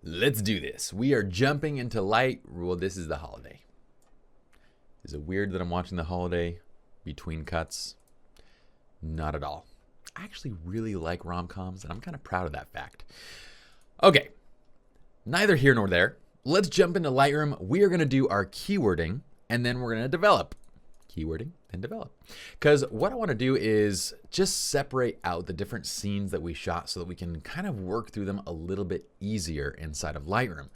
Let's do this. We are jumping into light. Well, this is the holiday. Is it weird that I'm watching the holiday between cuts? Not at all. I actually really like rom-coms, and I'm kind of proud of that fact. Okay, neither here nor there. Let's jump into Lightroom. We are going to do our keywording, and then we're going to develop. Keywording and develop. Because what I want to do is just separate out the different scenes that we shot so that we can kind of work through them a little bit easier inside of Lightroom.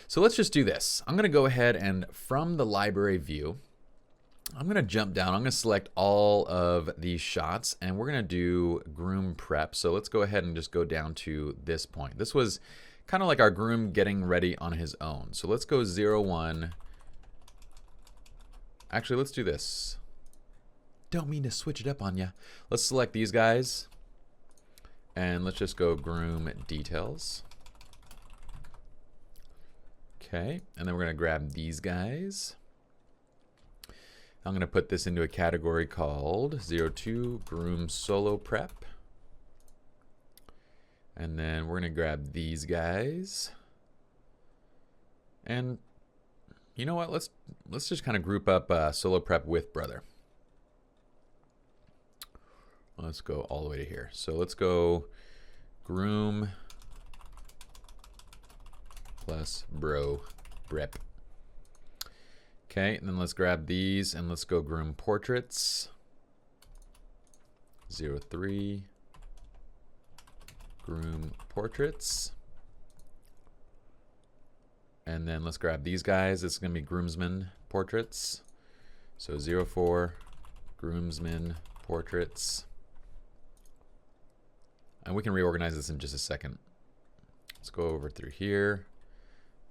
So let's just do this. I'm going to go ahead and from the library view, I'm going to jump down. I'm going to select all of these shots and we're going to do groom prep. So let's go ahead and just go down to this point. This was kind of like our groom getting ready on his own. So let's go 0, 1. Actually, let's do this. Don't mean to switch it up on you. Let's select these guys and let's just go groom details. Okay, and then we're going to grab these guys. I'm going to put this into a category called 02 groom solo prep. And then we're going to grab these guys. And you know what? Let's just kind of group up solo prep with brother. Let's go all the way to here. So let's go groom plus bro prep. Okay, and then let's grab these and let's go groom portraits. 03 groom portraits. And then let's grab these guys. It's going to be groomsmen portraits. So 04 groomsmen portraits. And we can reorganize this in just a second. Let's go over through here.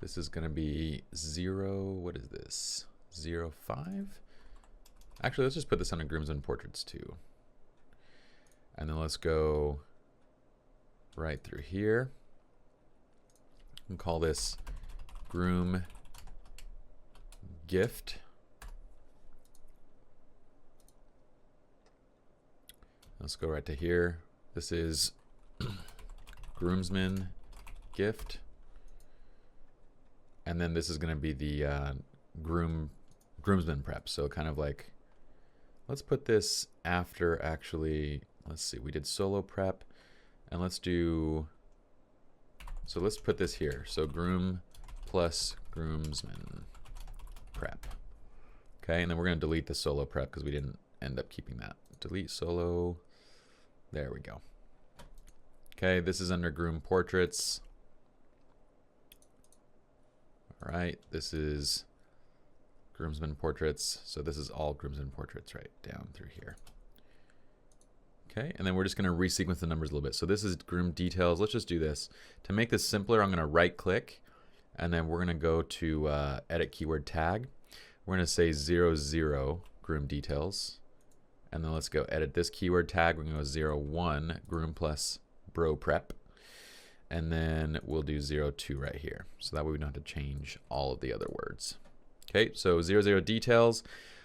This is going to be 0. What is this? 05? Actually, let's just put this under groomsmen portraits too. And then let's go right through here and call this groom gift. Let's go right to here. This is groomsman gift. And then this is going to be the groomsman prep. So kind of like, let's put this after actually, let's see, we did solo prep. And let's do, so let's put this here. So groom plus groomsman prep. Okay, and then we're going to delete the solo prep because we didn't end up keeping that. Delete solo. There we go. Okay, this is under groom portraits. All right, this is groomsmen portraits. So this is all groomsmen portraits right down through here. Okay, and then we're just going to resequence the numbers a little bit. So this is groom details. Let's just do this. To make this simpler, I'm going to right click and then we're going to go to edit keyword tag. We're going to say 00 groom details. And then let's go edit this keyword tag. We're going to go 01 groom plus bro prep. And then we'll do 02 right here. So that way we don't have to change all of the other words. Okay, so 00 details.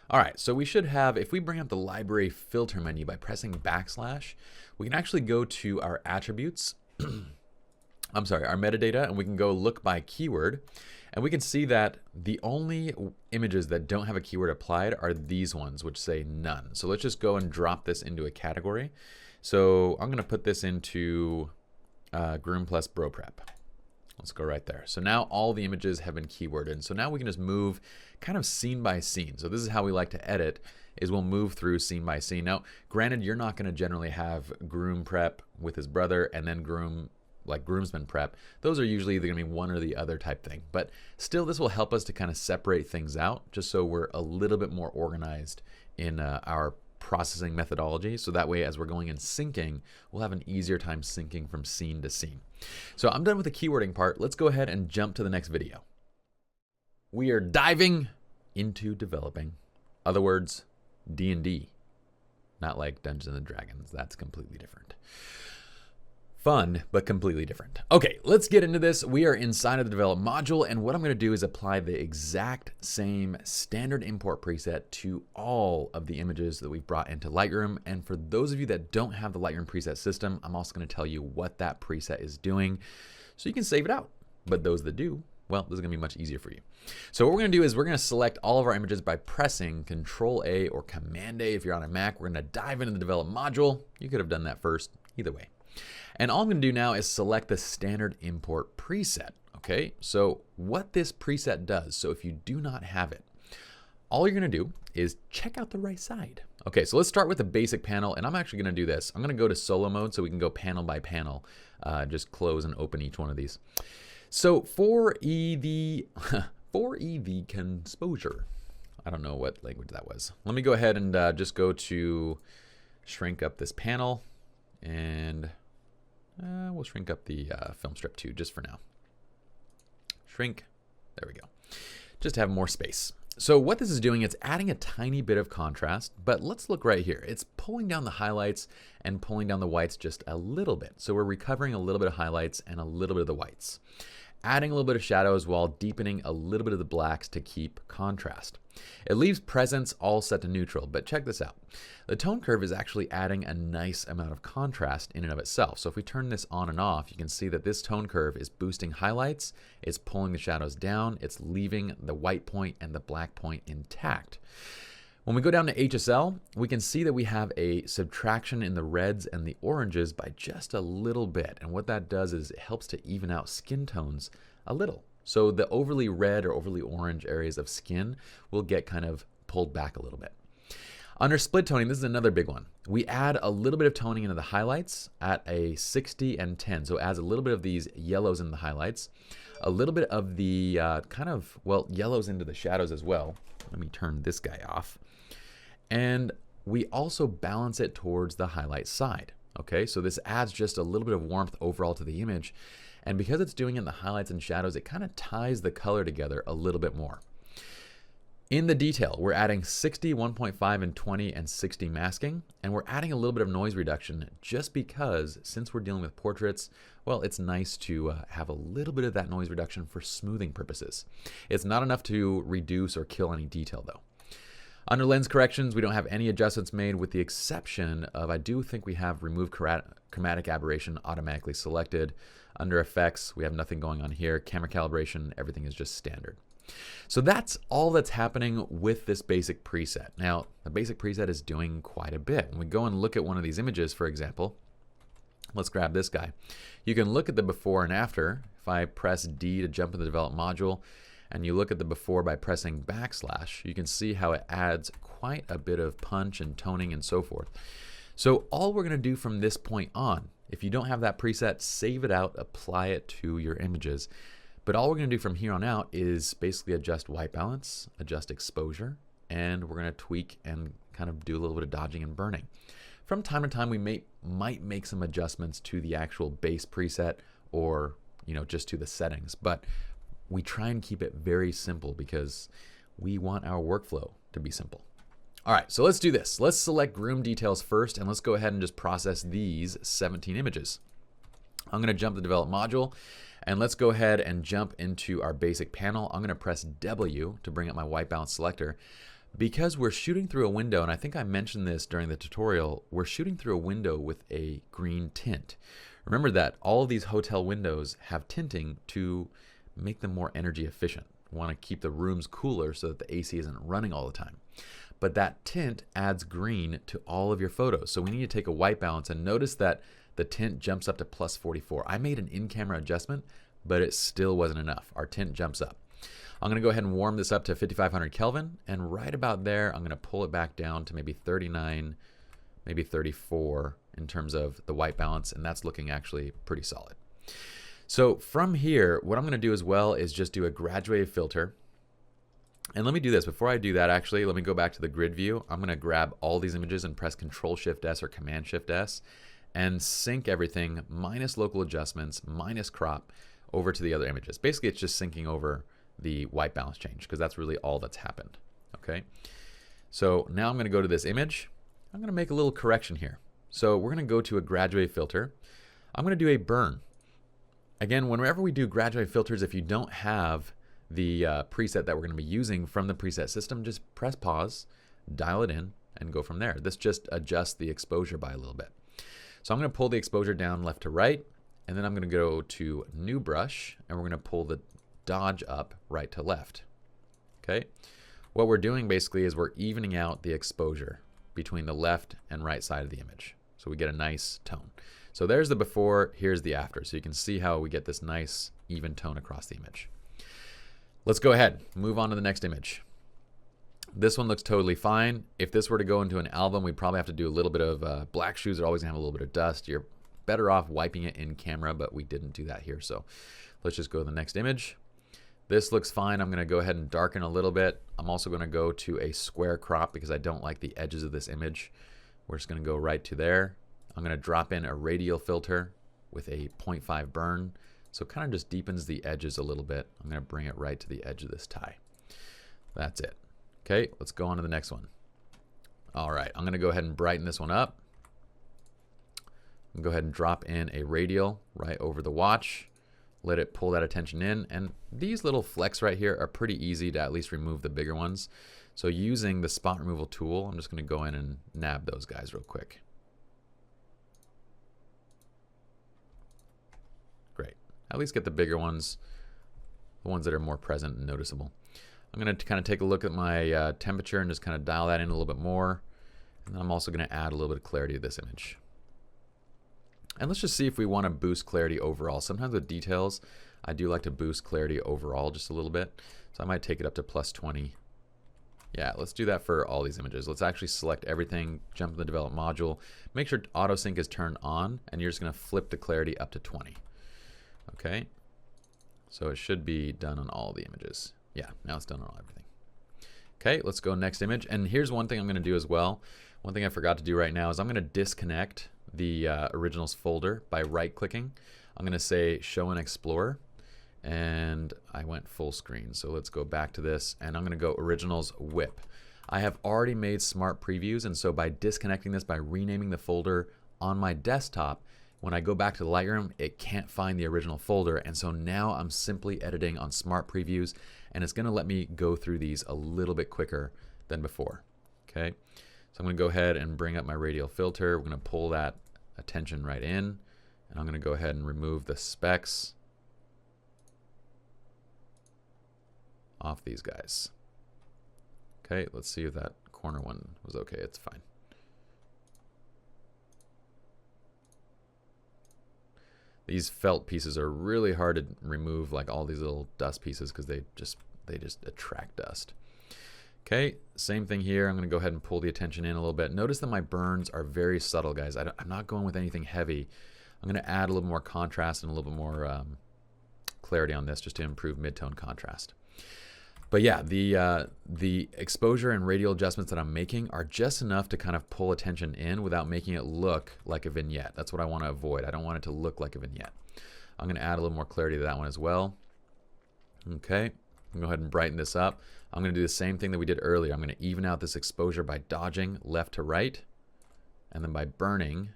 All right, so we should have, if we bring up the library filter menu by pressing \, we can actually go to our attributes, I'm sorry, our metadata, and we can go look by keyword. And we can see that the only images that don't have a keyword applied are these ones, which say none. So let's just go and drop this into a category. So I'm gonna put this into groom plus bro prep. Let's go right there. So now all the images have been keyworded. And so now we can just move kind of scene by scene. So this is how we like to edit, is we'll move through scene by scene. Now, granted, you're not gonna generally have groom prep with his brother and then groomsman prep. Those are usually either gonna be one or the other type thing. But still, this will help us to kind of separate things out just so we're a little bit more organized in our processing methodology. So that way, as we're going and syncing, we'll have an easier time syncing from scene to scene. So I'm done with the keywording part. Let's go ahead and jump to the next video. We are diving into developing. Other words, D&D. Not like Dungeons and Dragons. That's completely different. Fun, but completely different. Okay, let's get into this. We are inside of the develop module, and what I'm going to do is apply the exact same standard import preset to all of the images that we've brought into Lightroom. And for those of you that don't have the Lightroom preset system, I'm also going to tell you what that preset is doing so you can save it out. but those that do, well, this is going to be much easier for you. So what we're going to do is we're going to select all of our images by pressing Control A or Command A if you're on a Mac. We're going to dive into the develop module. You could have done that first, either way. And all I'm going to do now is select the standard import preset. Okay, so what this preset does, so if you do not have it, all you're going to do is check out the right side. Okay, so let's start with the basic panel, and I'm actually going to do this. I'm going to go to solo mode so we can go panel by panel, just close and open each one of these. So for the exposure, I don't know what language that was. Let me go ahead and just go to shrink up this panel, and we'll shrink up the film strip too, just for now. Shrink, there we go. Just to have more space. So what this is doing, it's adding a tiny bit of contrast, but let's look right here. It's pulling down the highlights and pulling down the whites just a little bit. So we're recovering a little bit of highlights and a little bit of the whites. Adding a little bit of shadows while deepening a little bit of the blacks to keep contrast. It leaves presence all set to neutral, but check this out. The tone curve is actually adding a nice amount of contrast in and of itself. So if we turn this on and off, you can see that this tone curve is boosting highlights, it's pulling the shadows down, it's leaving the white point and the black point intact. When we go down to HSL, we can see that we have a subtraction in the reds and the oranges by just a little bit. And what that does is it helps to even out skin tones a little. So the overly red or overly orange areas of skin will get kind of pulled back a little bit. Under split toning, this is another big one. We add a little bit of toning into the highlights at a 60 and 10. So it adds a little bit of these yellows in the highlights, a little bit of the yellows into the shadows as well. Let me turn this guy off. And we also balance it towards the highlight side. Okay, so this adds just a little bit of warmth overall to the image. And because it's doing it in the highlights and shadows, it kind of ties the color together a little bit more. In the detail, we're adding 60, 1.5, and 20, and 60 masking. And we're adding a little bit of noise reduction just because since we're dealing with portraits, well, it's nice to have a little bit of that noise reduction for smoothing purposes. It's not enough to reduce or kill any detail though. Under lens corrections, we don't have any adjustments made with the exception of, I do think we have remove chromatic aberration automatically selected. Under effects, we have nothing going on here. Camera calibration, everything is just standard. So that's all that's happening with this basic preset. Now, the basic preset is doing quite a bit. When we go and look at one of these images, for example, let's grab this guy. You can look at the before and after. If I press D to jump into the develop module, and you look at the before by pressing backslash, you can see how it adds quite a bit of punch and toning and so forth. So all we're going to do from this point on, if you don't have that preset, save it out, apply it to your images. But all we're going to do from here on out is basically adjust white balance, adjust exposure, and we're going to tweak and kind of do a little bit of dodging and burning. From time to time, we might make some adjustments to the actual base preset or just to the settings, but we try and keep it very simple because we want our workflow to be simple. All right, so let's do this. Let's select groom details first, and let's go ahead and just process these 17 images. I'm going to jump the develop module, and let's go ahead and jump into our basic panel. I'm going to press W to bring up my white balance selector. Because we're shooting through a window, and I think I mentioned this during the tutorial, we're shooting through a window with a green tint. Remember that all of these hotel windows have tinting to make them more energy efficient. We want to keep the rooms cooler so that the AC isn't running all the time. But that tint adds green to all of your photos. So we need to take a white balance and notice that the tint jumps up to plus 44. I made an in-camera adjustment, but it still wasn't enough. Our tint jumps up. I'm going to go ahead and warm this up to 5500 Kelvin, and right about there, I'm going to pull it back down to maybe 39, maybe 34 in terms of the white balance, and that's looking actually pretty solid. So from here, what I'm going to do as well is just do a graduated filter. And let me do this. Before I do that, actually, let me go back to the grid view. I'm going to grab all these images and press Control-Shift-S or Command-Shift-S and sync everything minus local adjustments, minus crop over to the other images. Basically, it's just syncing over the white balance change because that's really all that's happened. Okay. So now I'm going to go to this image. I'm going to make a little correction here. So we're going to go to a graduated filter. I'm going to do a burn. Again, whenever we do graduated filters, if you don't have the preset that we're going to be using from the preset system, just press pause, dial it in, and go from there. This just adjusts the exposure by a little bit. So I'm going to pull the exposure down left to right, And then I'm going to go to New Brush, and we're going to pull the dodge up right to left. Okay. What we're doing basically is we're evening out the exposure between the left and right side of the image. So we get a nice tone. So there's the before, here's the after. So you can see how we get this nice even tone across the image. Let's go ahead, move on to the next image. This one looks totally fine. If this were to go into an album, we'd probably have to do a little bit of black shoes are always gonna have a little bit of dust. You're better off wiping it in camera, but we didn't do that here. So let's just go to the next image. This looks fine. I'm gonna go ahead and darken a little bit. I'm also gonna go to a square crop because I don't like the edges of this image. We're just gonna go right to there. I'm gonna drop in a radial filter with a 0.5 burn. So it kind of just deepens the edges a little bit. I'm gonna bring it right to the edge of this tie. That's it. Okay, let's go on to the next one. All right, I'm gonna go ahead and brighten this one up. I'm gonna go ahead and drop in a radial right over the watch. Let it pull that attention in. And these little flecks right here are pretty easy to at least remove the bigger ones. So using the spot removal tool, I'm just gonna go in and nab those guys real quick. Great. At least get the bigger ones, the ones that are more present and noticeable. I'm going to kind of take a look at my temperature and just kind of dial that in a little bit more. And then I'm also going to add a little bit of clarity to this image. And let's just see if we want to boost clarity overall. Sometimes with details, I do like to boost clarity overall just a little bit. So I might take it up to +20. Yeah, let's do that for all these images. Let's actually select everything, jump to the develop module, make sure auto sync is turned on, and you're just going to flip the clarity up to 20. Okay, so it should be done on all the images. Yeah, now it's done on everything. Okay, let's go next image. And here's one thing I'm going to do as well. One thing I forgot to do right now is I'm going to disconnect the originals folder by right-clicking. I'm going to say Show and Explore, and I went full screen. So let's go back to this, and I'm going to go Originals WIP. I have already made smart previews, and so by disconnecting this, by renaming the folder on my desktop, when I go back to the Lightroom, it can't find the original folder, and so now I'm simply editing on smart previews, and it's gonna let me go through these a little bit quicker than before. Okay, so I'm gonna go ahead and bring up my radial filter. We're gonna pull that attention right in, and I'm gonna go ahead and remove the specks off these guys. Okay, let's see if that corner one was okay. It's fine. These felt pieces are really hard to remove, like all these little dust pieces, because they just attract dust. Okay, same thing here. I'm going to go ahead and pull the attention in a little bit. Notice that my burns are very subtle, guys. I'm not going with anything heavy. I'm going to add a little more contrast and a little bit more clarity on this just to improve mid-tone contrast. But yeah, the exposure and radial adjustments that I'm making are just enough to kind of pull attention in without making it look like a vignette. That's what I want to avoid. I don't want it to look like a vignette. I'm going to add a little more clarity to that one as well. Okay, I'm going to go ahead and brighten this up. I'm going to do the same thing that we did earlier. I'm going to even out this exposure by dodging left to right, and then by burning,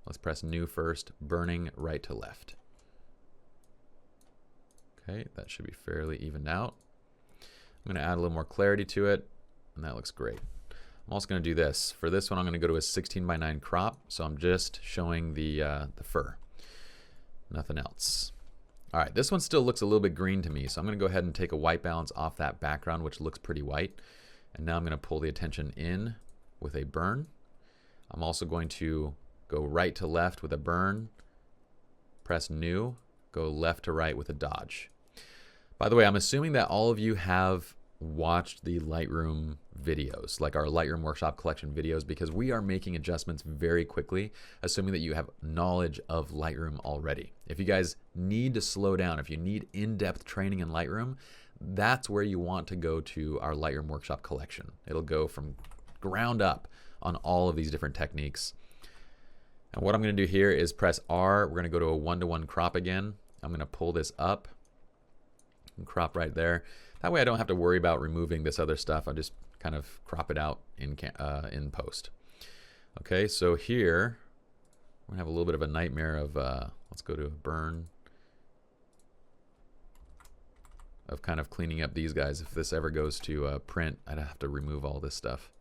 let's press New first, burning right to left. Okay, that should be fairly evened out. I'm going to add a little more clarity to it, and that looks great. I'm also going to do this. For this one, I'm going to go to a 16:9 crop, so I'm just showing the fur, nothing else. All right, this one still looks a little bit green to me, so I'm going to go ahead and take a white balance off that background, which looks pretty white. And now I'm going to pull the attention in with a burn. I'm also going to go right to left with a burn, press New, go left to right with a dodge. By the way, I'm assuming that all of you have watched the Lightroom videos, like our Lightroom Workshop Collection videos, because we are making adjustments very quickly, assuming that you have knowledge of Lightroom already. If you guys need to slow down, if you need in-depth training in Lightroom, that's where you want to go to our Lightroom Workshop Collection. It'll go from ground up on all of these different techniques. And what I'm going to do here is press R. We're going to go to a 1:1 crop again. I'm going to pull this up and crop right there. That way I don't have to worry about removing this other stuff. I just kind of crop it out in post. Okay, so here we're gonna have a little bit of a nightmare of let's go to a burn of kind of cleaning up these guys. If this ever goes to print, I'd have to remove all this stuff.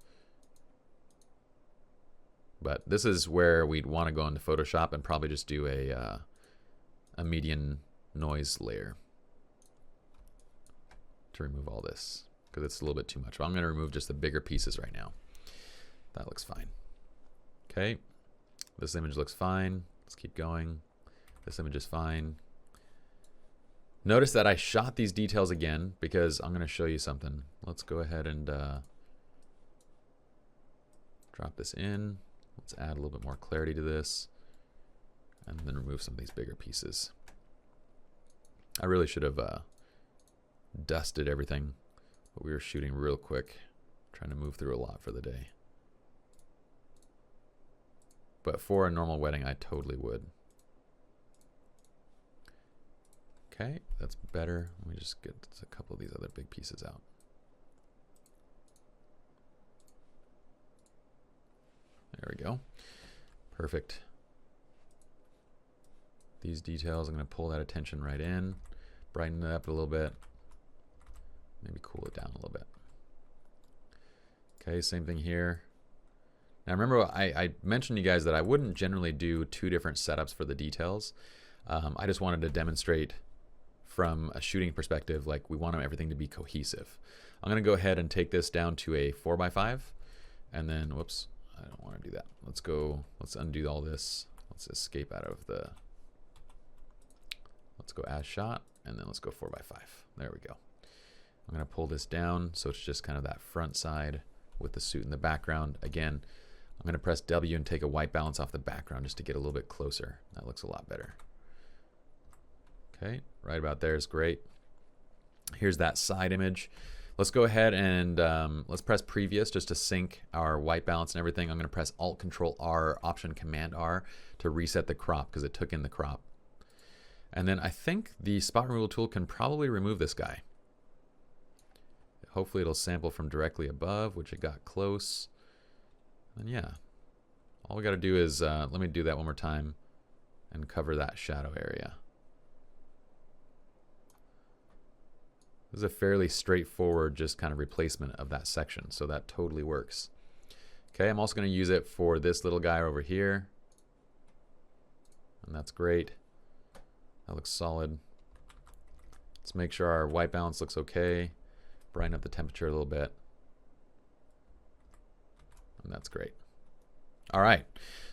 But this is where we'd want to go into Photoshop and probably just do a a median noise layer to remove all this because it's a little bit too much. But I'm going to remove just the bigger pieces right now. That looks fine. Okay, this image looks fine. Let's keep going. This image is fine. Notice that I shot these details again because I'm going to show you something. Let's go ahead and drop this in. Let's add a little bit more clarity to this and then remove some of these bigger pieces. I really should have dusted everything, but we were shooting real quick, trying to move through a lot for the day. But for a normal wedding, I totally would. Okay, that's better. Let me just get a couple of these other big pieces out. There we go. Perfect. These details, I'm going to pull that attention right in, brighten it up a little bit, maybe cool it down a little bit. Okay, same thing here. Now remember, I mentioned to you guys that I wouldn't generally do 2 different setups for the details. I just wanted to demonstrate from a shooting perspective, like we want everything to be cohesive. I'm going to go ahead and take this down to a 4x5, and then, whoops, I don't want to do that. Let's undo all this. Let's escape out of the, let's go as shot, and then let's go 4x5. There we go. I'm going to pull this down so it's just kind of that front side with the suit in the background. Again, I'm going to press W and take a white balance off the background just to get a little bit closer. That looks a lot better. Okay, right about there is great. Here's that side image. Let's go ahead and let's press previous just to sync our white balance and everything. I'm going to press Alt Control R, Option Command R to reset the crop because it took in the crop. And then I think the spot removal tool can probably remove this guy. Hopefully it'll sample from directly above, which it got close. And yeah, all we got to do is, let me do that one more time and cover that shadow area. This is a fairly straightforward just kind of replacement of that section, so that totally works. Okay, I'm also going to use it for this little guy over here. And that's great. That looks solid. Let's make sure our white balance looks okay. Brighten up the temperature a little bit. And that's great. All right,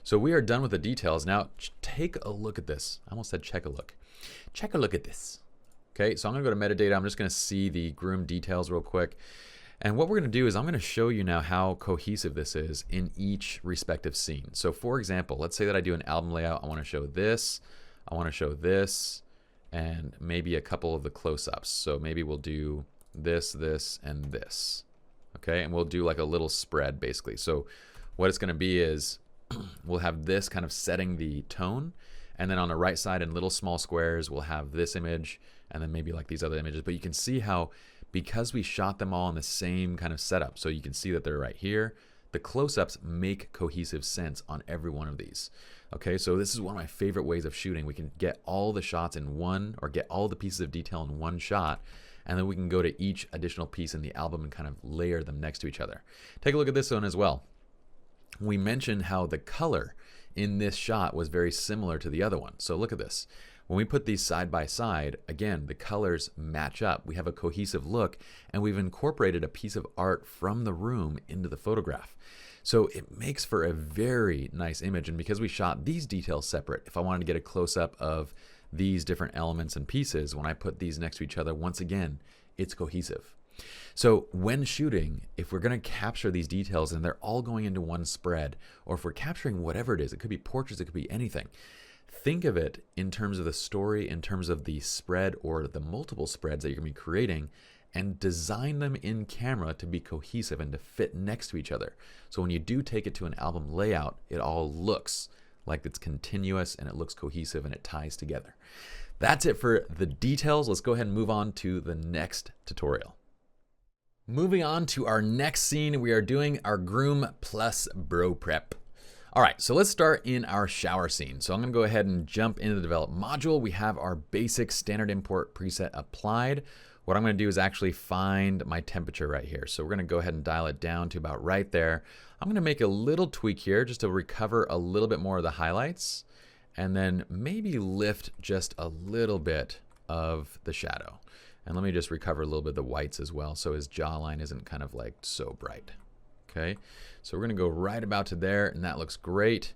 so we are done with the details. Now take a look at this. I almost said check a look. Check a look at this. Okay, so I'm going to go to metadata. I'm just going to see the groom details real quick. And what we're going to do is I'm going to show you now how cohesive this is in each respective scene. So for example, let's say that I do an album layout. I want to show this. I want to show this, and maybe a couple of the close-ups. So maybe we'll do this, this, and this. Okay, and we'll do like a little spread basically. So what it's going to be is we'll have this kind of setting the tone, and then on the right side in little small squares we'll have this image, and then maybe like these other images. But you can see how, because we shot them all in the same kind of setup, so you can see that they're right here, the close-ups make cohesive sense on every one of these. Okay, so this is one of my favorite ways of shooting. We can get all the shots in one, or get all the pieces of detail in one shot, and then we can go to each additional piece in the album and kind of layer them next to each other. Take a look at this one as well. We mentioned how the color in this shot was very similar to the other one. So look at this. When we put these side by side, again, the colors match up. We have a cohesive look, and we've incorporated a piece of art from the room into the photograph. So it makes for a very nice image. And because we shot these details separate, if I wanted to get a close-up of these different elements and pieces, when I put these next to each other, once again, it's cohesive. So when shooting, if we're going to capture these details and they're all going into one spread, or if we're capturing whatever it is, it could be portraits, it could be anything, think of it in terms of the story, in terms of the spread or the multiple spreads that you're going to be creating, and design them in camera to be cohesive and to fit next to each other. So when you do take it to an album layout, it all looks like it's continuous and it looks cohesive and it ties together. That's it for the details. Let's go ahead and move on to the next tutorial. Moving on to our next scene, we are doing our groom plus bro prep. All right, so let's start in our shower scene. So I'm gonna go ahead and jump into the develop module. We have our basic standard import preset applied. What I'm gonna do is actually find my temperature right here. So we're gonna go ahead and dial it down to about right there. I'm gonna make a little tweak here just to recover a little bit more of the highlights. and then maybe lift just a little bit of the shadow. And let me just recover a little bit of the whites as well, so his jawline isn't kind of like so bright. Okay, so we're gonna go right about to there, and that looks great.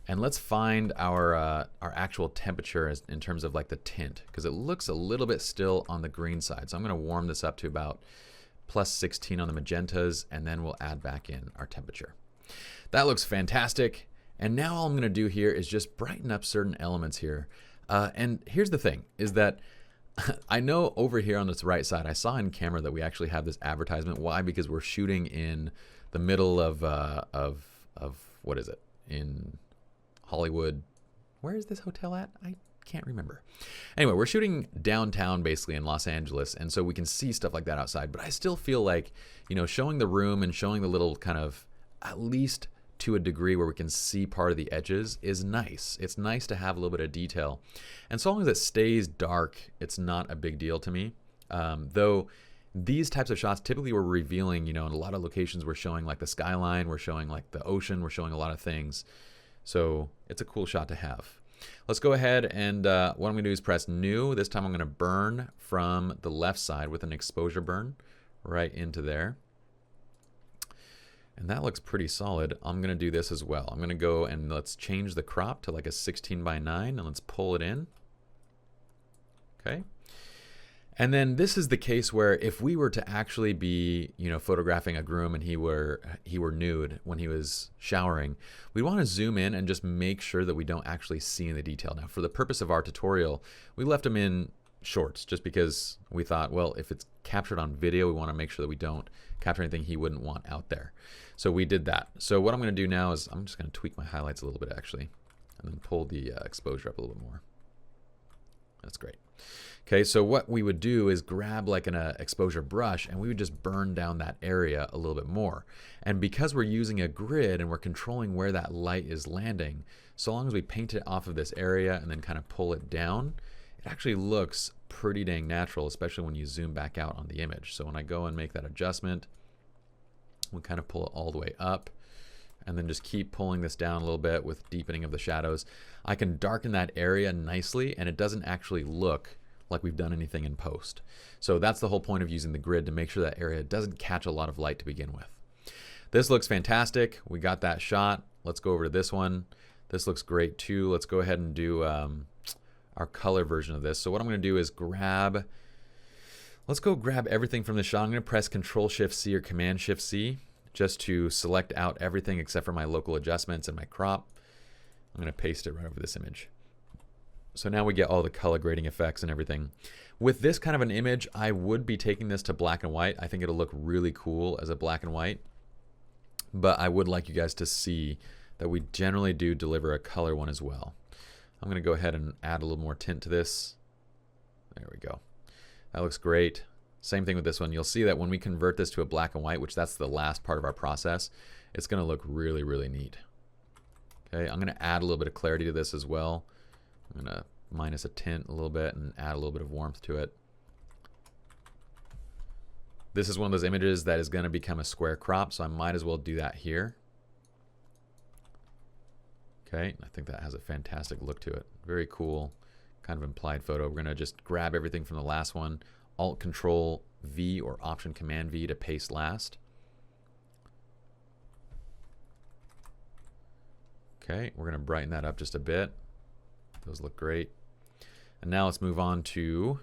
And let's find our actual temperature in terms of like the tint, because it looks a little bit still on the green side. So I'm gonna warm this up to about plus 16 on the magentas, and then we'll add back in our temperature. That looks fantastic. And now all I'm gonna do here is just brighten up certain elements here. And here's the thing, is that I know over here on this right side, I saw in camera that we actually have this advertisement. Why? Because we're shooting in the middle of what is it? In Hollywood. Where is this hotel at? I can't remember. Anyway, we're shooting downtown basically in Los Angeles, and so we can see stuff like that outside. But I still feel like, you know, showing the room and showing the little kind of, at least to a degree where we can see part of the edges, is nice. It's nice to have a little bit of detail. And so long as it stays dark, it's not a big deal to me. Though these types of shots, typically we're revealing, you know, in a lot of locations we're showing like the skyline, we're showing like the ocean, we're showing a lot of things. So it's a cool shot to have. Let's go ahead and what I'm gonna do is press new. This time I'm gonna burn from the left side with an exposure burn right into there. And that looks pretty solid. I'm gonna do this as well. I'm gonna go and let's change the crop to like a 16:9 and let's pull it in. Okay. And then this is the case where if we were to actually be, you know, photographing a groom and he were nude when he was showering, we want to zoom in and just make sure that we don't actually see in the detail. Now, for the purpose of our tutorial, we left him in shorts just because we thought, well, if it's captured on video, we want to make sure that we don't capture anything he wouldn't want out there. So we did that. So what I'm going to do now is I'm just going to tweak my highlights a little bit actually, and then pull the exposure up a little bit more. That's great. Okay, so what we would do is grab like an exposure brush and we would just burn down that area a little bit more. And because we're using a grid and we're controlling where that light is landing, so long as we paint it off of this area and then kind of pull it down, it actually looks pretty dang natural, especially when you zoom back out on the image. So when I go and make that adjustment, we'll kind of pull it all the way up and then just keep pulling this down a little bit with deepening of the shadows. I can darken that area nicely and it doesn't actually look like we've done anything in post. So that's the whole point of using the grid, to make sure that area doesn't catch a lot of light to begin with. This looks fantastic. We got that shot. Let's go over to this one. This looks great too. Let's go ahead and do our color version of this. So what I'm going to do is let's go grab everything from the shot. I'm going to press Control-Shift-C or Command-Shift-C just to select out everything except for my local adjustments and my crop. I'm going to paste it right over this image. So now we get all the color grading effects and everything. With this kind of an image, I would be taking this to black and white. I think it'll look really cool as a black and white. But I would like you guys to see that we generally do deliver a color one as well. I'm going to go ahead and add a little more tint to this. There we go. That looks great. Same thing with this one. You'll see that when we convert this to a black and white, which that's the last part of our process, it's going to look really, really neat. Okay, I'm going to add a little bit of clarity to this as well. I'm going to minus a tint a little bit and add a little bit of warmth to it. This is one of those images that is going to become a square crop, so I might as well do that here. Okay, I think that has a fantastic look to it. Very cool, kind of implied photo. We're going to just grab everything from the last one, Alt-Control-V or Option-Command-V to paste last. Okay, we're going to brighten that up just a bit. Those look great. And now let's move on to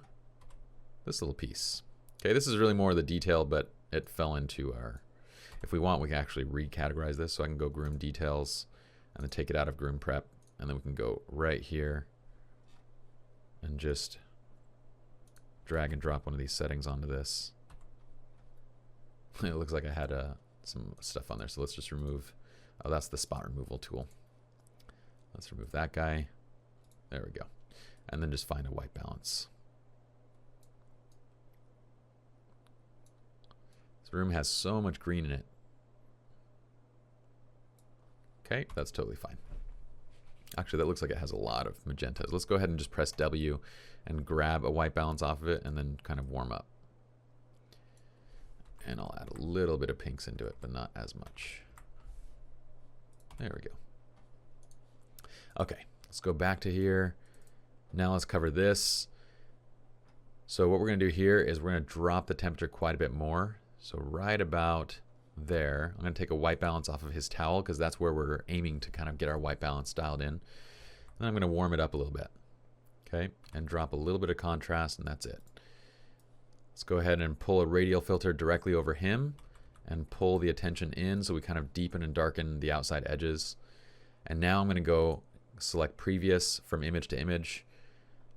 this little piece. Okay, this is really more of the detail, but it fell into our, if we want, we can actually recategorize this. So I can go Groom Details and then take it out of Groom Prep. And then we can go right here and just drag and drop one of these settings onto this. It looks like I had some stuff on there. So let's just remove, oh, that's the spot removal tool. Let's remove that guy. There we go. And then just find a white balance. This room has so much green in it. Okay, that's totally fine. Actually, that looks like it has a lot of magentas. Let's go ahead and just press W and grab a white balance off of it and then kind of warm up. And I'll add a little bit of pinks into it, but not as much. There we go. Okay. Let's go back to here. Now let's cover this. So what we're going to do here is we're going to drop the temperature quite a bit more. So right about there, I'm going to take a white balance off of his towel because that's where we're aiming to kind of get our white balance dialed in. And then I'm going to warm it up a little bit. Okay, and drop a little bit of contrast, and that's it. Let's go ahead and pull a radial filter directly over him and pull the attention in so we kind of deepen and darken the outside edges. And now I'm going to go select previous from image to image,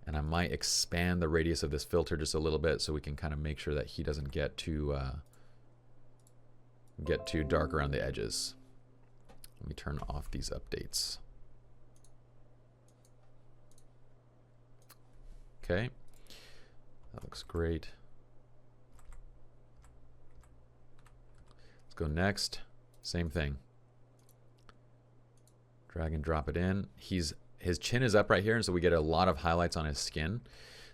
and I might expand the radius of this filter just a little bit so we can kind of make sure that he doesn't get too dark around the edges. Let me turn off these updates. Okay, that looks great. Let's go next. Same thing. Drag and drop it in. His chin is up right here, and so we get a lot of highlights on his skin.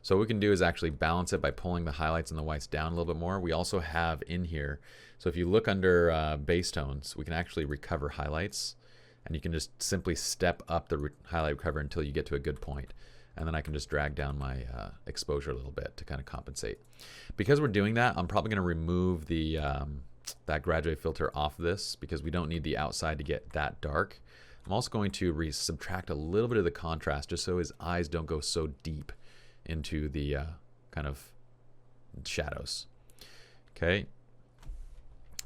So what we can do is actually balance it by pulling the highlights and the whites down a little bit more. We also have in here, so if you look under base tones, we can actually recover highlights, and you can just simply step up the highlight recover until you get to a good point. And then I can just drag down my exposure a little bit to kind of compensate. Because we're doing that, I'm probably going to remove the that graduate filter off this because we don't need the outside to get that dark. I'm also going to subtract a little bit of the contrast just so his eyes don't go so deep into the kind of shadows. Okay.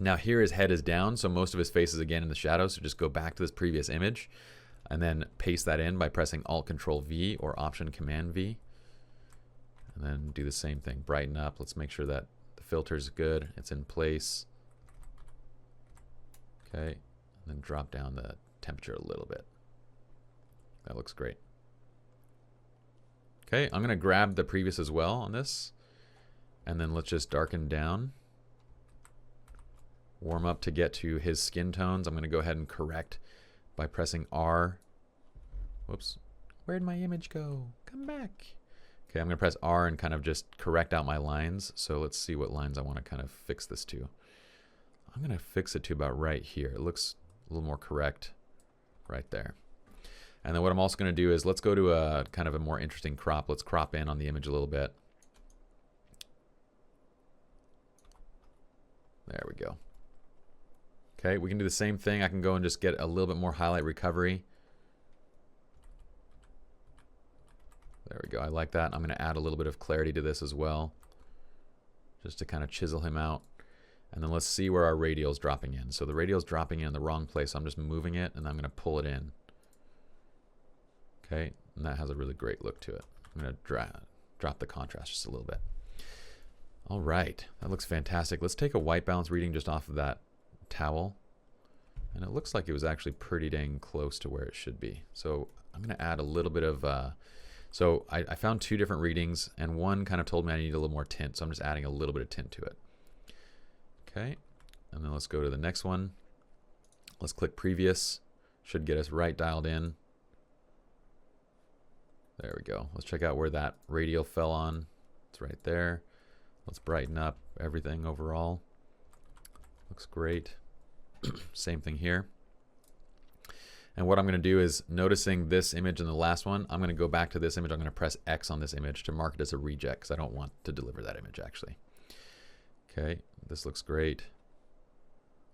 Now here his head is down, so most of his face is again in the shadows. So just go back to this previous image and then paste that in by pressing Alt-Control-V or Option-Command-V. And then do the same thing. Brighten up. Let's make sure that the filter's good. It's in place. Okay. And then drop down the temperature a little bit. That looks great. Okay, I'm going to grab the previous as well on this. And then let's just darken down. Warm up to get to his skin tones. I'm going to go ahead and correct by pressing R. Whoops. Where'd my image go? Come back. Okay, I'm going to press R and kind of just correct out my lines. So let's see what lines I want to kind of fix this to. I'm going to fix it to about right here. It looks a little more correct right there. And then what I'm also going to do is let's go to a kind of a more interesting crop. Let's crop in on the image a little bit. There we go. Okay, we can do the same thing. I can go and just get a little bit more highlight recovery. There we go. I like that. I'm going to add a little bit of clarity to this as well, just to kind of chisel him out. And then let's see where our radial is dropping in. So the radial is dropping in the wrong place. So I'm just moving it, and I'm going to pull it in. Okay, and that has a really great look to it. I'm going to drop the contrast just a little bit. All right, that looks fantastic. Let's take a white balance reading just off of that towel. And it looks like it was actually pretty dang close to where it should be. So I'm going to add a little bit of... So I found two different readings, and one kind of told me I need a little more tint. So I'm just adding a little bit of tint to it. Okay, and then let's go to the next one. Let's click previous. Should get us right dialed in. There we go. Let's check out where that radial fell on. It's right there. Let's brighten up everything overall. Looks great. Same thing here. And what I'm going to do is, noticing this image in the last one, I'm going to go back to this image. I'm going to press X on this image to mark it as a reject because I don't want to deliver that image actually. Okay, this looks great.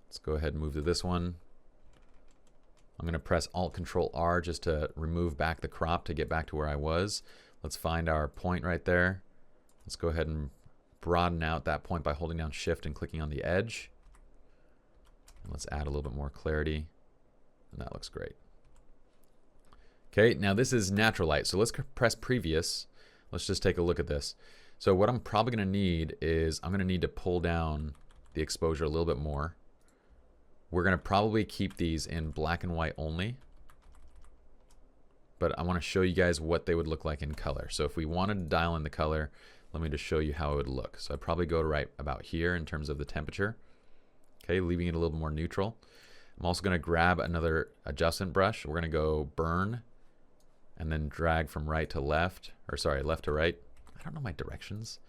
Let's go ahead and move to this one. I'm going to press Alt-Control-R just to remove back the crop to get back to where I was. Let's find our point right there. Let's go ahead and broaden out that point by holding down Shift and clicking on the edge. And let's add a little bit more clarity. And that looks great. Okay, now this is natural light. So let's press previous. Let's just take a look at this. So what I'm probably going to need is I'm going to need to pull down the exposure a little bit more. We're going to probably keep these in black and white only. But I want to show you guys what they would look like in color. So if we wanted to dial in the color, let me just show you how it would look. So I'd probably go right about here in terms of the temperature. Okay, leaving it a little more neutral. I'm also going to grab another adjustment brush. We're going to go burn and then drag from right to left, or sorry, left to right. I don't know my directions.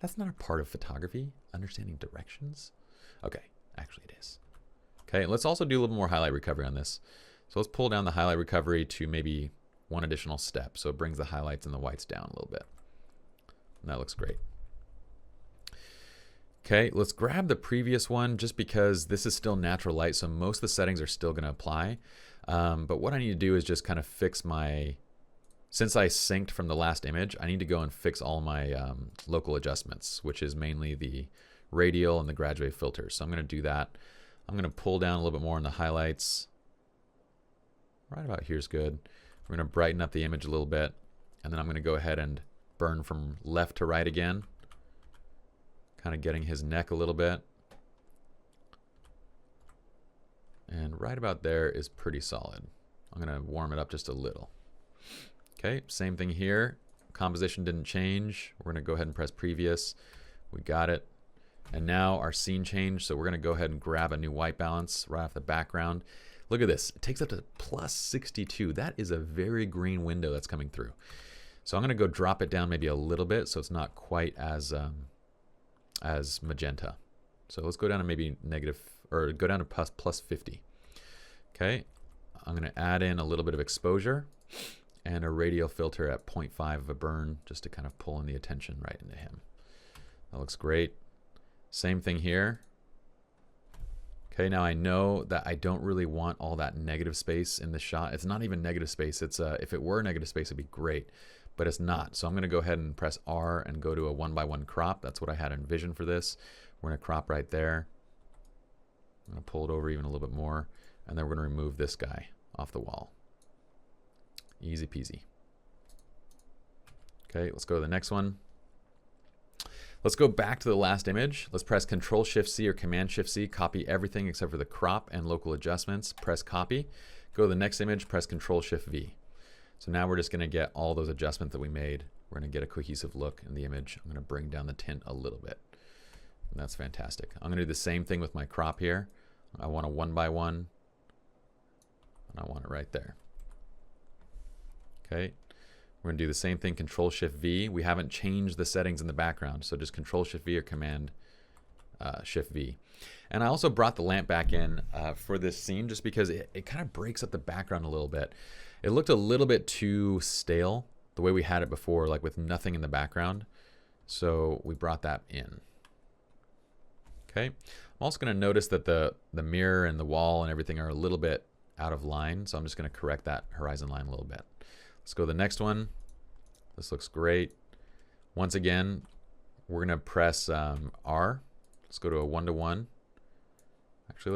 That's not a part of photography, understanding directions. Okay, actually it is. Okay, let's also do a little more highlight recovery on this. So let's pull down the highlight recovery to maybe one additional step. So it brings the highlights and the whites down a little bit. And that looks great. Okay, let's grab the previous one just because this is still natural light, so most of the settings are still going to apply. But what I need to do is just kind of fix my, since I synced from the last image, I need to go and fix all my local adjustments, which is mainly the radial and the graduate filters. So I'm going to do that. I'm going to pull down a little bit more on the highlights. Right about here's good. We're going to brighten up the image a little bit, and then I'm going to go ahead and burn from left to right again, kind of getting his neck a little bit. And right about there is pretty solid. I'm going to warm it up just a little. Okay, same thing here. Composition didn't change. We're going to go ahead and press previous. We got it. And now our scene changed, so we're going to go ahead and grab a new white balance right off the background. Look at this. It takes up to plus 62. That is a very green window that's coming through. So I'm going to go drop it down maybe a little bit so it's not quite as magenta. So let's go down to maybe negative, or go down to plus 50. Okay, I'm going to add in a little bit of exposure and a radial filter at 0.5 of a burn just to kind of pull in the attention right into him. That looks great. Same thing here. Okay, now I know that I don't really want all that negative space in the shot. It's not even negative space. It's if it were negative space, it'd be great, but it's not. So I'm going to go ahead and press R and go to a 1:1 crop. That's what I had envisioned for this. We're going to crop right there. I'm going to pull it over even a little bit more, and then we're going to remove this guy off the wall. Easy peasy. Okay, let's go to the next one. Let's go back to the last image. Let's press Control-Shift-C or Command-Shift-C, copy everything except for the crop and local adjustments. Press copy. Go to the next image, press Control-Shift-V. So now we're just going to get all those adjustments that we made. We're going to get a cohesive look in the image. I'm going to bring down the tint a little bit. And that's fantastic. I'm going to do the same thing with my crop here. I want a 1:1, and I want it right there. Okay. We're going to do the same thing, Control-Shift-V. We haven't changed the settings in the background, so just Control-Shift-V or Command-Shift-V. And I also brought the lamp back in for this scene just because it kind of breaks up the background a little bit. It looked a little bit too stale, the way we had it before, like with nothing in the background. So we brought that in. Okay. I'm also going to notice that the mirror and the wall and everything are a little bit out of line, so I'm just going to correct that horizon line a little bit. Let's go to the next one. This looks great. Once again, we're going to press R. Let's go to a 1:1. Actually,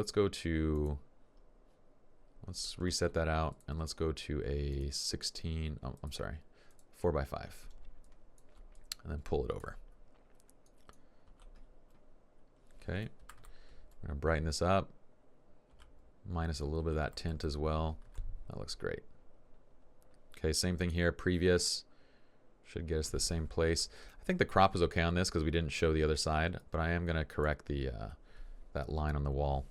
let's reset that out, and let's go to a 16, oh, I'm sorry, 4:5. And then pull it over. Okay. We're going to brighten this up. Minus a little bit of that tint as well. That looks great. Okay, same thing here, previous. Should get us the same place. I think the crop is okay on this because we didn't show the other side, but I am going to correct the that line on the wall.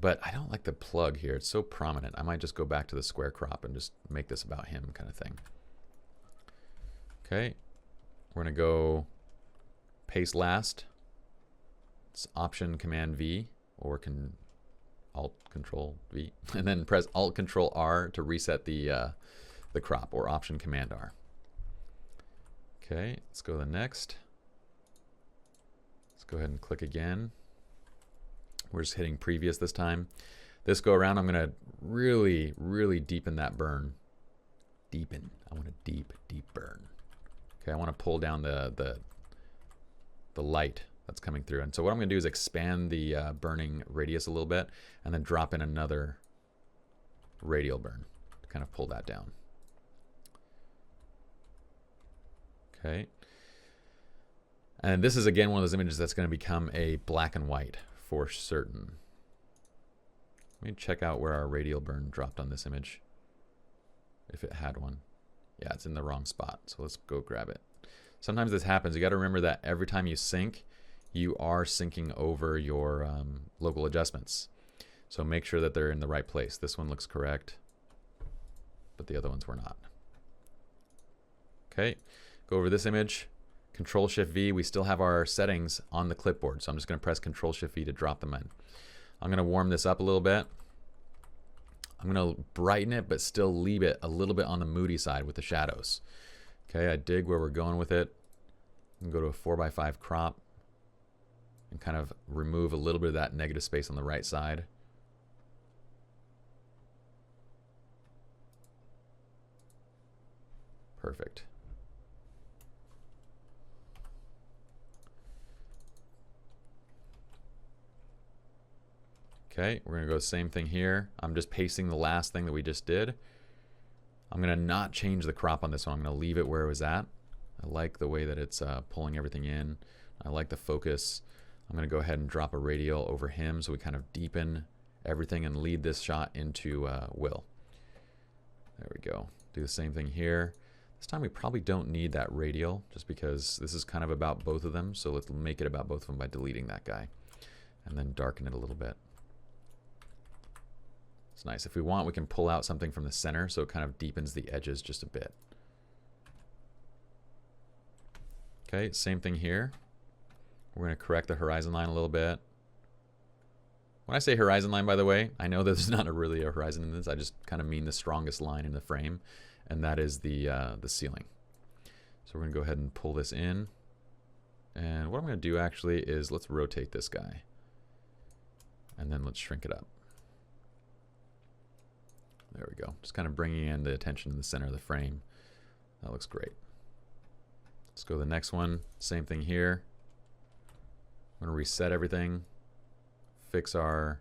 But I don't like the plug here. It's so prominent. I might just go back to the square crop and just make this about him kind of thing. Okay, we're going to go paste last. It's Option Command V or Alt Control V, and then press Alt Control R to reset the crop, or Option Command R. Okay, let's go to the next. Let's go ahead and click again. We're just hitting previous this time. This go around, I'm going to really, really deepen that burn. Deepen. I want a deep, deep burn. Okay, I want to pull down the light that's coming through. And so what I'm going to do is expand the burning radius a little bit and then drop in another radial burn to kind of pull that down. Okay. And this is again one of those images that's going to become a black and white for certain. Let me check out where our radial burn dropped on this image. If it had one. Yeah, it's in the wrong spot. So let's go grab it. Sometimes this happens. You got to remember that every time you sync, you are syncing over your local adjustments. So make sure that they're in the right place. This one looks correct, but the other ones were not. Okay, go over this image. Control-Shift-V. We still have our settings on the clipboard, so I'm just going to press Control-Shift-V to drop them in. I'm going to warm this up a little bit. I'm going to brighten it, but still leave it a little bit on the moody side with the shadows. Okay, I dig where we're going with it. I'm going to go to a 4x5 crop and kind of remove a little bit of that negative space on the right side. Perfect. Okay, we're going to go same thing here. I'm just pasting the last thing that we just did. I'm going to not change the crop on this one. I'm going to leave it where it was at. I like the way that it's pulling everything in. I like the focus. I'm going to go ahead and drop a radial over him so we kind of deepen everything and lead this shot into Will. There we go. Do the same thing here. This time we probably don't need that radial just because this is kind of about both of them. So let's make it about both of them by deleting that guy and then darken it a little bit. It's nice. If we want, we can pull out something from the center so it kind of deepens the edges just a bit. Okay, same thing here. We're going to correct the horizon line a little bit. When I say horizon line, by the way, I know there's not really a horizon in this. I just kind of mean the strongest line in the frame, and that is the ceiling. So we're going to go ahead and pull this in. And what I'm going to do actually is let's rotate this guy. And then let's shrink it up. There we go. Just kind of bringing in the attention in the center of the frame. That looks great. Let's go to the next one. Same thing here. I'm going to reset everything. Fix our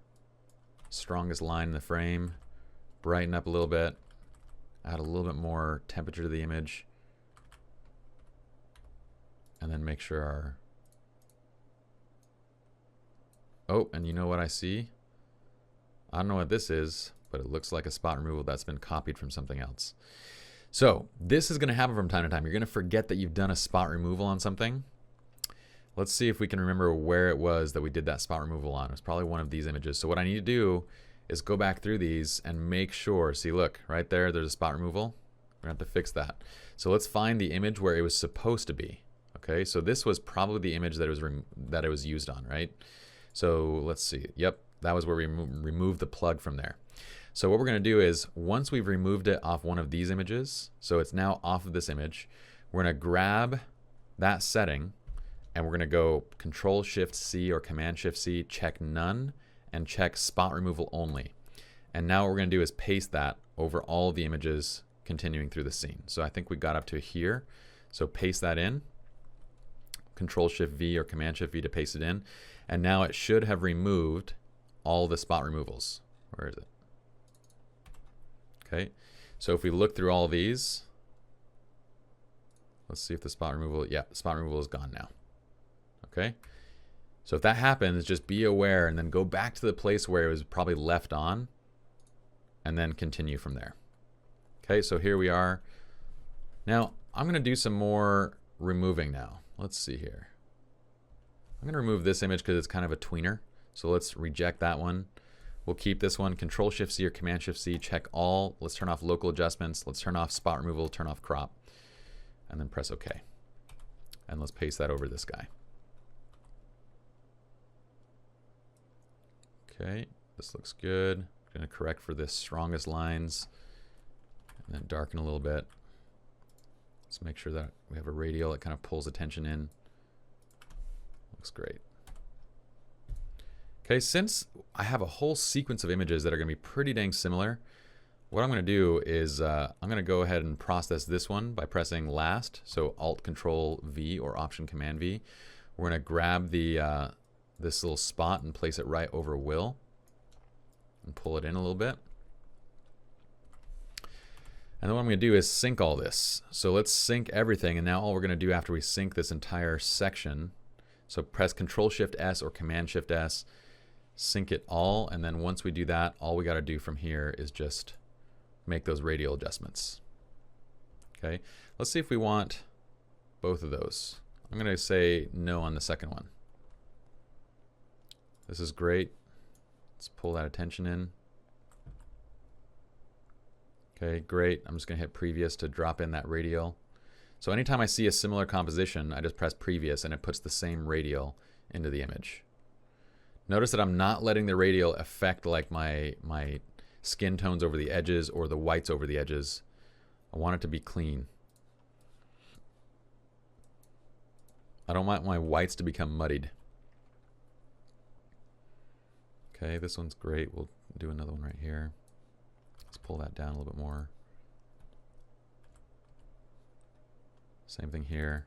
strongest line in the frame. Brighten up a little bit. Add a little bit more temperature to the image. And then make sure our... Oh, and you know what I see? I don't know what this is, but it looks like a spot removal that's been copied from something else. So this is going to happen from time to time. You're going to forget that you've done a spot removal on something. Let's see if we can remember where it was that we did that spot removal on. It was probably one of these images. So what I need to do is go back through these and make sure. See, look, right there, there's a spot removal. We're going to have to fix that. So let's find the image where it was supposed to be. Okay, so this was probably the image that it was used on, right? So let's see. Yep, that was where we removed the plug from there. So what we're going to do is, once we've removed it off one of these images, so it's now off of this image, we're going to grab that setting and we're going to go Control-Shift-C or Command-Shift-C, check None, and check Spot Removal Only. And now what we're going to do is paste that over all of the images continuing through the scene. So I think we got up to here. So paste that in, Control-Shift-V or Command-Shift-V to paste it in. And now it should have removed all the spot removals. Where is it? Okay, so if we look through all of these, let's see if the spot removal, yeah, the spot removal is gone now. Okay, so if that happens, just be aware and then go back to the place where it was probably left on and then continue from there. Okay, so here we are. Now, I'm going to do some more removing now. Let's see here. I'm going to remove this image because it's kind of a tweener. So let's reject that one. We'll keep this one, Control-Shift-C or Command-Shift-C, check all. Let's turn off local adjustments. Let's turn off spot removal, turn off crop, and then press OK. And let's paste that over this guy. Okay, this looks good. I'm going to correct for the strongest lines and then darken a little bit. Let's make sure that we have a radial that kind of pulls attention in. Looks great. Okay, since I have a whole sequence of images that are going to be pretty dang similar, what I'm going to do is I'm going to go ahead and process this one by pressing last, so Alt-Control-V or Option-Command-V. We're going to grab the this little spot and place it right over Will and pull it in a little bit. And then what I'm going to do is sync all this. So let's sync everything, and now all we're going to do after we sync this entire section, so press Control-Shift-S or Command-Shift-S, sync it all, and then once we do that, all we got to do from here is just make those radial adjustments. Okay, let's see if we want both of those. I'm going to say no on the second one. This is great. Let's pull that attention in. Okay, great. I'm just going to hit previous to drop in that radial. So anytime I see a similar composition, I just press previous and it puts the same radial into the image. Notice that I'm not letting the radial affect like my skin tones over the edges or the whites over the edges. I want it to be clean. I don't want my whites to become muddied. Okay, this one's great. We'll do another one right here. Let's pull that down a little bit more. Same thing here.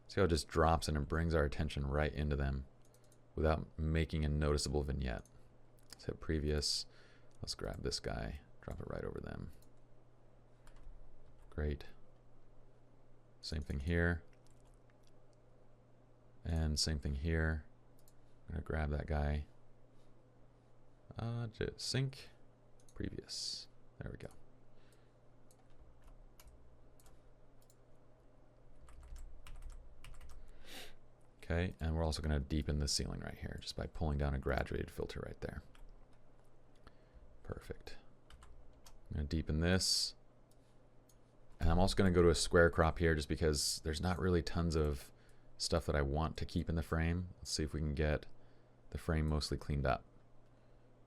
See how it just drops and it brings our attention right into them without making a noticeable vignette. Let's hit previous. Let's grab this guy, drop it right over them. Great. Same thing here. And same thing here. I'm going to grab that guy. Just sync, previous. There we go. Okay, and we're also going to deepen the ceiling right here just by pulling down a graduated filter right there. Perfect. I'm going to deepen this. And I'm also going to go to a square crop here just because there's not really tons of stuff that I want to keep in the frame. Let's see if we can get the frame mostly cleaned up.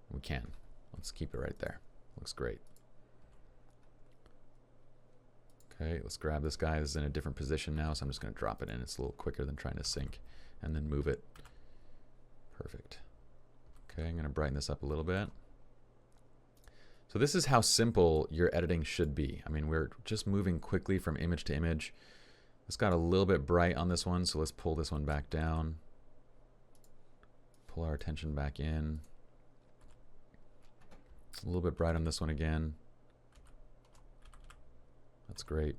We can. Let's keep it right there. Looks great. Okay, let's grab this guy. This is in a different position now, so I'm just going to drop it in. It's a little quicker than trying to sync and then move it. Perfect. Okay, I'm going to brighten this up a little bit. So this is how simple your editing should be. I mean, we're just moving quickly from image to image. It's got a little bit bright on this one, so let's pull this one back down. Pull our attention back in. A little bit bright on this one again. That's great.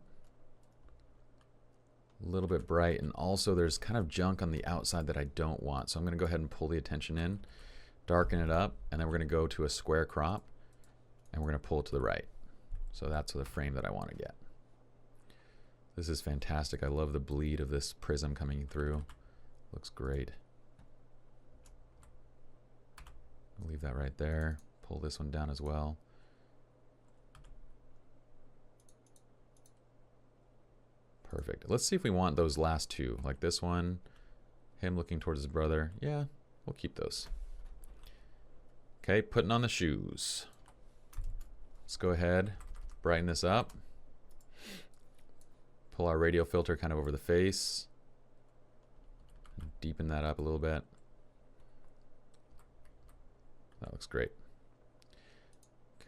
A little bit bright, and also there's kind of junk on the outside that I don't want. So I'm going to go ahead and pull the attention in, darken it up, and then we're going to go to a square crop, and we're going to pull it to the right. So that's the frame that I want to get. This is fantastic. I love the bleed of this prism coming through. Looks great. I'll leave that right there. Pull this one down as well. Perfect. Let's see if we want those last two, like this one, him looking towards his brother. Yeah, we'll keep those. Okay, putting on the shoes. Let's go ahead, brighten this up. Pull our radial filter kind of over the face. Deepen that up a little bit. That looks great.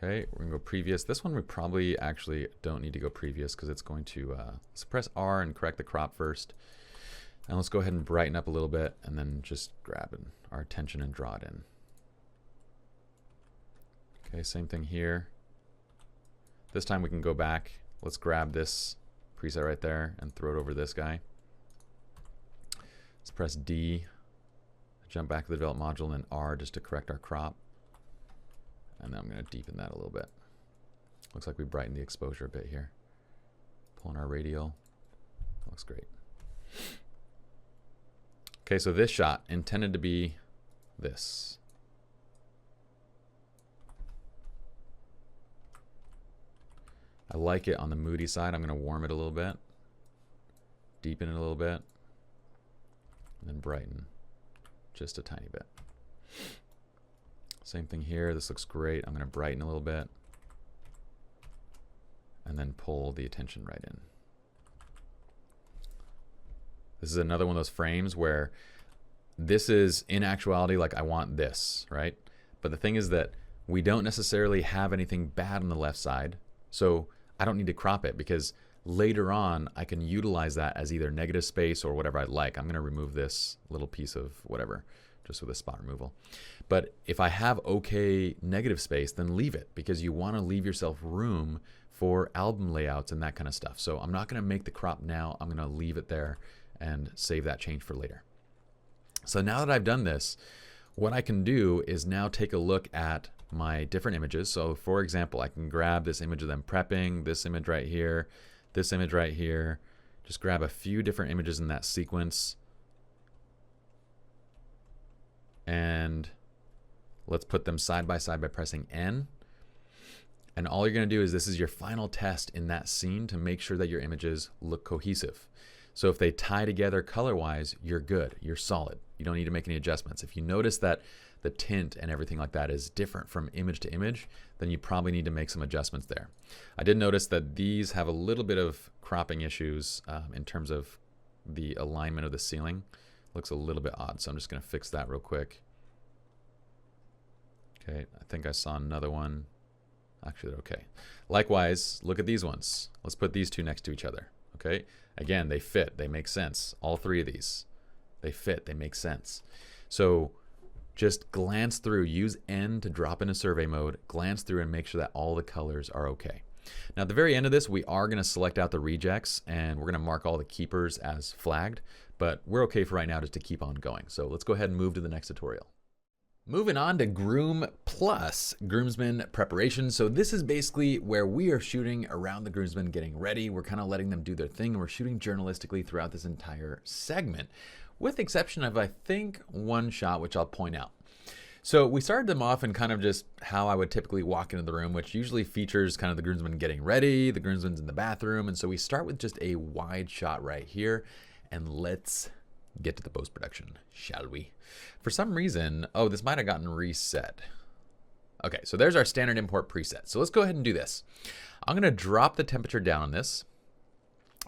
Okay, we're going to go previous. This one we probably actually don't need to go previous because it's going to, let's press R and correct the crop first. And let's go ahead and brighten up a little bit and then just grab our attention and draw it in. Okay, same thing here. This time we can go back. Let's grab this preset right there and throw it over this guy. Let's press D, jump back to the develop module, and then R just to correct our crop. And then I'm going to deepen that a little bit. Looks like we brightened the exposure a bit here. Pulling our radial. Looks great. Okay, so this shot intended to be this. I like it on the moody side. I'm going to warm it a little bit. Deepen it a little bit. And then brighten just a tiny bit. Same thing here. This looks great. I'm going to brighten a little bit. And then pull the attention right in. This is another one of those frames where this is in actuality like I want this, right? But the thing is that we don't necessarily have anything bad on the left side. So I don't need to crop it because later on I can utilize that as either negative space or whatever I'd like. I'm going to remove this little piece of whatever just with a spot removal. But if I have okay negative space, then leave it because you want to leave yourself room for album layouts and that kind of stuff. So I'm not going to make the crop now. I'm going to leave it there and save that change for later. So now that I've done this, what I can do is now take a look at my different images. So for example, I can grab this image of them prepping, this image right here, this image right here, just grab a few different images in that sequence. And let's put them side by side by pressing N. And all you're going to do is this is your final test in that scene to make sure that your images look cohesive. So if they tie together color-wise, you're good. You're solid. You don't need to make any adjustments. If you notice that the tint and everything like that is different from image to image, then you probably need to make some adjustments there. I did notice that these have a little bit of cropping issues in terms of the alignment of the ceiling. Looks a little bit odd, so I'm just going to fix that real quick. Okay, I think I saw another one. Actually, they're okay. Likewise, look at these ones. Let's put these two next to each other. Okay, again, they fit, they make sense. All three of these, they fit, they make sense. So just glance through, use N to drop into survey mode, glance through and make sure that all the colors are okay. Now at the very end of this, we are going to select out the rejects and we're going to mark all the keepers as flagged, but we're okay for right now just to keep on going. So let's go ahead and move to the next tutorial. Moving on to Groom Plus, groomsmen preparation. So this is basically where we are shooting around the groomsmen getting ready. We're kind of letting them do their thing. We're shooting journalistically throughout this entire segment, with the exception of, I think, one shot, which I'll point out. So we started them off in kind of just how I would typically walk into the room, which usually features kind of the groomsmen getting ready, the groomsmen's in the bathroom. And so we start with just a wide shot right here, and let's get to the post-production, shall we? For some reason, oh, this might have gotten reset. Okay, so there's our standard import preset. So let's go ahead and do this. I'm going to drop the temperature down on this.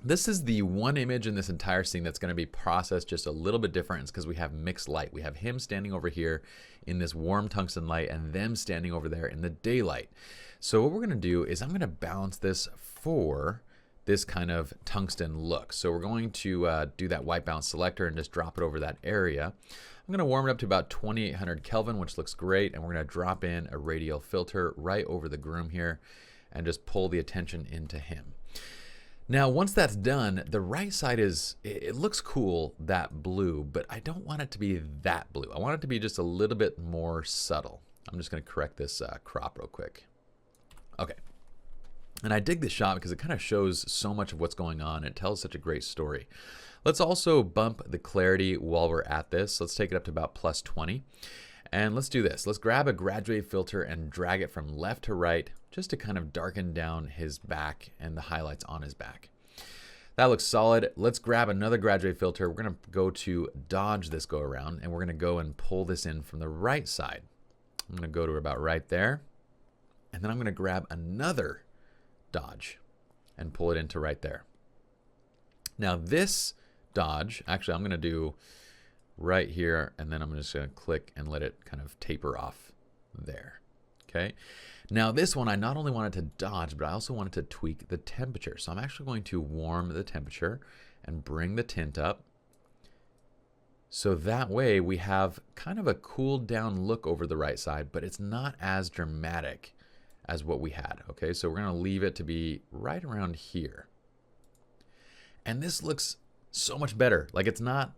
This is the one image in this entire scene that's going to be processed just a little bit different. It's because we have mixed light. We have him standing over here in this warm tungsten light and them standing over there in the daylight. So what we're going to do is I'm going to balance this for this kind of tungsten look. So we're going to do that white balance selector and just drop it over that area. I'm going to warm it up to about 2800 Kelvin, which looks great. And we're going to drop in a radial filter right over the groom here and just pull the attention into him. Now, once that's done, the right side it looks cool, that blue, but I don't want it to be that blue. I want it to be just a little bit more subtle. I'm just going to correct this crop real quick. Okay. And I dig this shot because it kind of shows so much of what's going on. It tells such a great story. Let's also bump the clarity while we're at this. Let's take it up to about plus 20. And let's do this. Let's grab a graduate filter and drag it from left to right just to kind of darken down his back and the highlights on his back. That looks solid. Let's grab another graduate filter. We're going to go to dodge this go around and we're going to go and pull this in from the right side. I'm going to go to about right there. And then I'm going to grab another dodge and pull it into right there. Now this dodge, actually I'm going to do right here, and then I'm just going to click and let it kind of taper off there. Okay. Now this one, I not only wanted to dodge, but I also wanted to tweak the temperature. So I'm actually going to warm the temperature and bring the tint up. So that way we have kind of a cooled down look over the right side, but it's not as dramatic as what we had. Okay, so we're going to leave it to be right around here. And this looks so much better. Like it's not,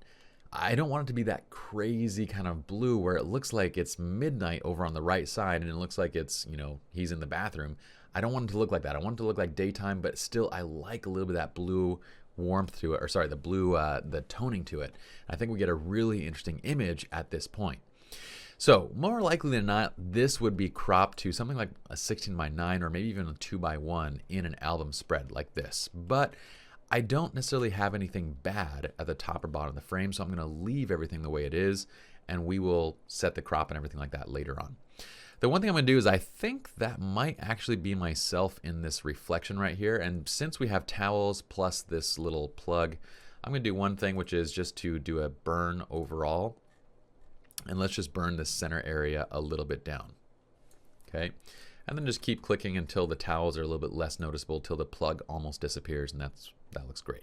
I don't want it to be that crazy kind of blue where it looks like it's midnight over on the right side and it looks like it's, you know, he's in the bathroom. I don't want it to look like that. I want it to look like daytime, but still I like a little bit of that blue warmth to it, or sorry, the blue, the toning to it. I think we get a really interesting image at this point. So more likely than not, this would be cropped to something like a 16:9 or maybe even a 2:1 in an album spread like this. But I don't necessarily have anything bad at the top or bottom of the frame, so I'm going to leave everything the way it is, and we will set the crop and everything like that later on. The one thing I'm going to do is I think that might actually be myself in this reflection right here, and since we have towels plus this little plug, I'm going to do one thing, which is just to do a burn overall. And let's just burn the center area a little bit down. Okay. And then just keep clicking until the towels are a little bit less noticeable, till the plug almost disappears, and that looks great.